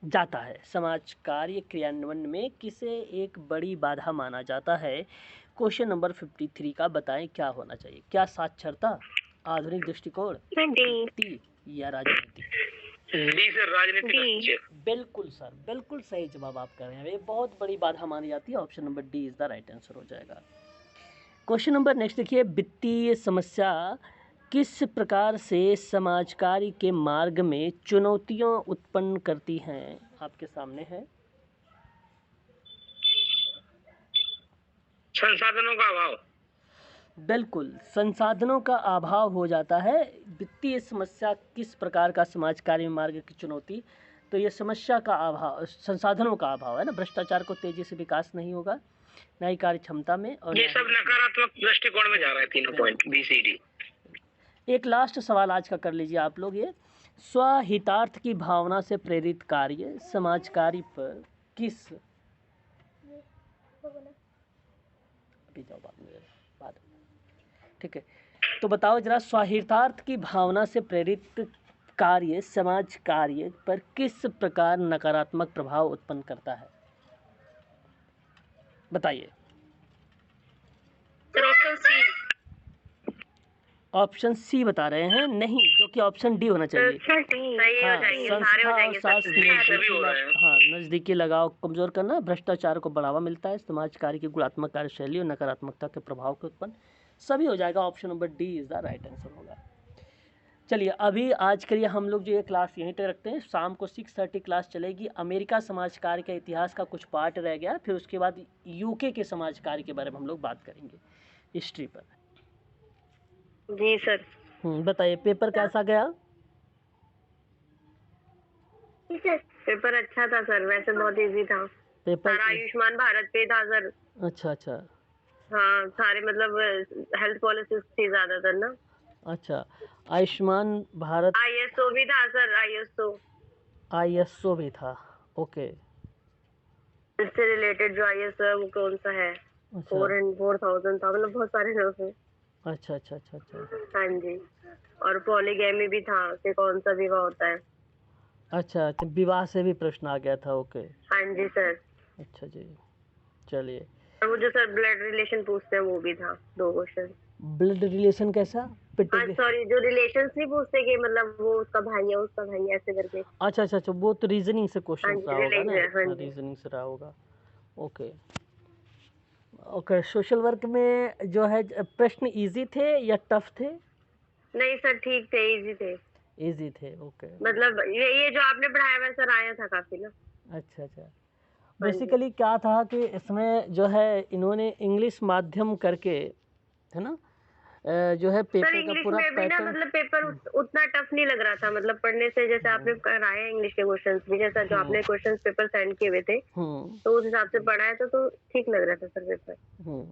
जाता है? समाज कार्य क्रियान्वयन में किसे एक बड़ी बाधा माना जाता है? क्वेश्चन नंबर 53 का बताएं क्या होना चाहिए? क्या साक्षरता, आधुनिक दृष्टिकोण, नीति या राजनीति? बिल्कुल सर, बिल्कुल सही जवाब आप कर रहे हैं। ये बहुत बड़ी बाधा मानी जाती है। Option number D is the right answer हो जाएगा। क्वेश्चन नंबर नेक्स्ट देखिए। वित्तीय समस्या किस प्रकार से समाज कार्य के मार्ग में चुनौतियां उत्पन्न करती हैं? आपके सामने है। संसाधनों का अभाव। बिल्कुल, संसाधनों का अभाव हो जाता है। वित्तीय समस्या किस प्रकार का समाज कार्य मार्ग की चुनौती? तो ये समस्या का अभाव, संसाधनों का अभाव है ना। भ्रष्टाचार को तेजी से विकास नहीं होगा, न ही कार्य क्षमता में, और ये सब नकारात्मक दृष्टिकोण में जा रहे हैं तीनों पॉइंट BCD। एक लास्ट सवाल आज का कर लीजिए आप लोग। ये स्वहितार्थ की भावना से प्रेरित कार्य समाज कार्य पर किस बात, ठीक है, तो बताओ जरा, स्वहितार्थ की भावना से प्रेरित कार्य समाज कार्य पर किस प्रकार नकारात्मक प्रभाव उत्पन्न करता है? बताइए। ऑप्शन सी बता रहे हैं, नहीं, जो कि ऑप्शन डी होना चाहिए। हाँ, नजदीकी लगाव कमजोर करना, भ्रष्टाचार को बढ़ावा मिलता है, समाज कार्य की गुणात्मक कार्यशैली और नकारात्मकता के प्रभाव के उत्पन्न, सभी हो जाएगा। Option number D is the right answer होगा। चलिए अभी आज के लिए हम लोग जो ये क्लास यहीं तक रखते हैं। शाम को 6:30 क्लास चलेगी। अमेरिका समाज कार्य के इतिहास का कुछ पार्ट रह गया, फिर उसके बाद यूके के समाज कार्य के बारे में हम लोग बात करेंगे, हिस्ट्री पर। जी सर। बताइए पेपर कैसा गया? पेपर अच्छा था सर, वैसे बहुत इजी था। पेपर आयुष्मान भारत पे था सर। अच्छा। हाँ, सारे मतलब हेल्थ पॉलिसीज थी ज्यादातर ना। अच्छा, आयुष्मान भारत। ISO भी था सर। ISO भी था। ओके, इससे रिलेटेड जो ISO है वो कौन सा है? 4000 था, मतलब बहुत सारे हैं उसमें। अच्छा। हाँ जी, और पॉलीगैमी भी था कि कौन सा विवाह होता है। अच्छा, विवाह से भी प्रश्न आ गया था। ओके, हाँ जी सर। अच्छा जी, चलिए। और वो जो सर ब्लड रिलेशन पूछते हैं वो भी था, 2 क्वेश्चन। ब्लड रिलेशन कैसा? पिटे हाँ के? सॉरी, जो रिलेशंस नहीं पूछते कि मतलब वो उसका भाई है, उसका भाई है, ऐसे करके। अच्छा अच्छा अच्छा, वो तो रीजनिंग से हाँ क्वेश्चन जी, रहा होगा ना? रिलेशन, हाँ जी। रीजनिंग से रहा होगा। Okay okay. सोशल वर्क में जो है प्रश्न इजी थे या टफ थे? नहीं सर, ठीक थे, इजी थे। इजी थे, ओके। मतलब ये जो आपने पढ़ाया हुआ सर आया था काफी ना। अच्छा अच्छा। हाँ जी बेसिकली क्या था कि इसमें जो है इन्होंने इंग्लिश माध्यम करके, है ना, जो है सर, पेपर का इंग्लिश पूरा में भी ना पैटर्न। मतलब पेपर उतना टफ नहीं लग रहा था, मतलब पढ़ने से। जैसे आपने कराया इंग्लिश के क्वेश्चंस भी, जैसा जो आपने क्वेश्चंस पेपर सेंड किए हुए थे, हम्म तो उस हिसाब से पढ़ा है तो ठीक लग रहा था सर पेपर। हम्म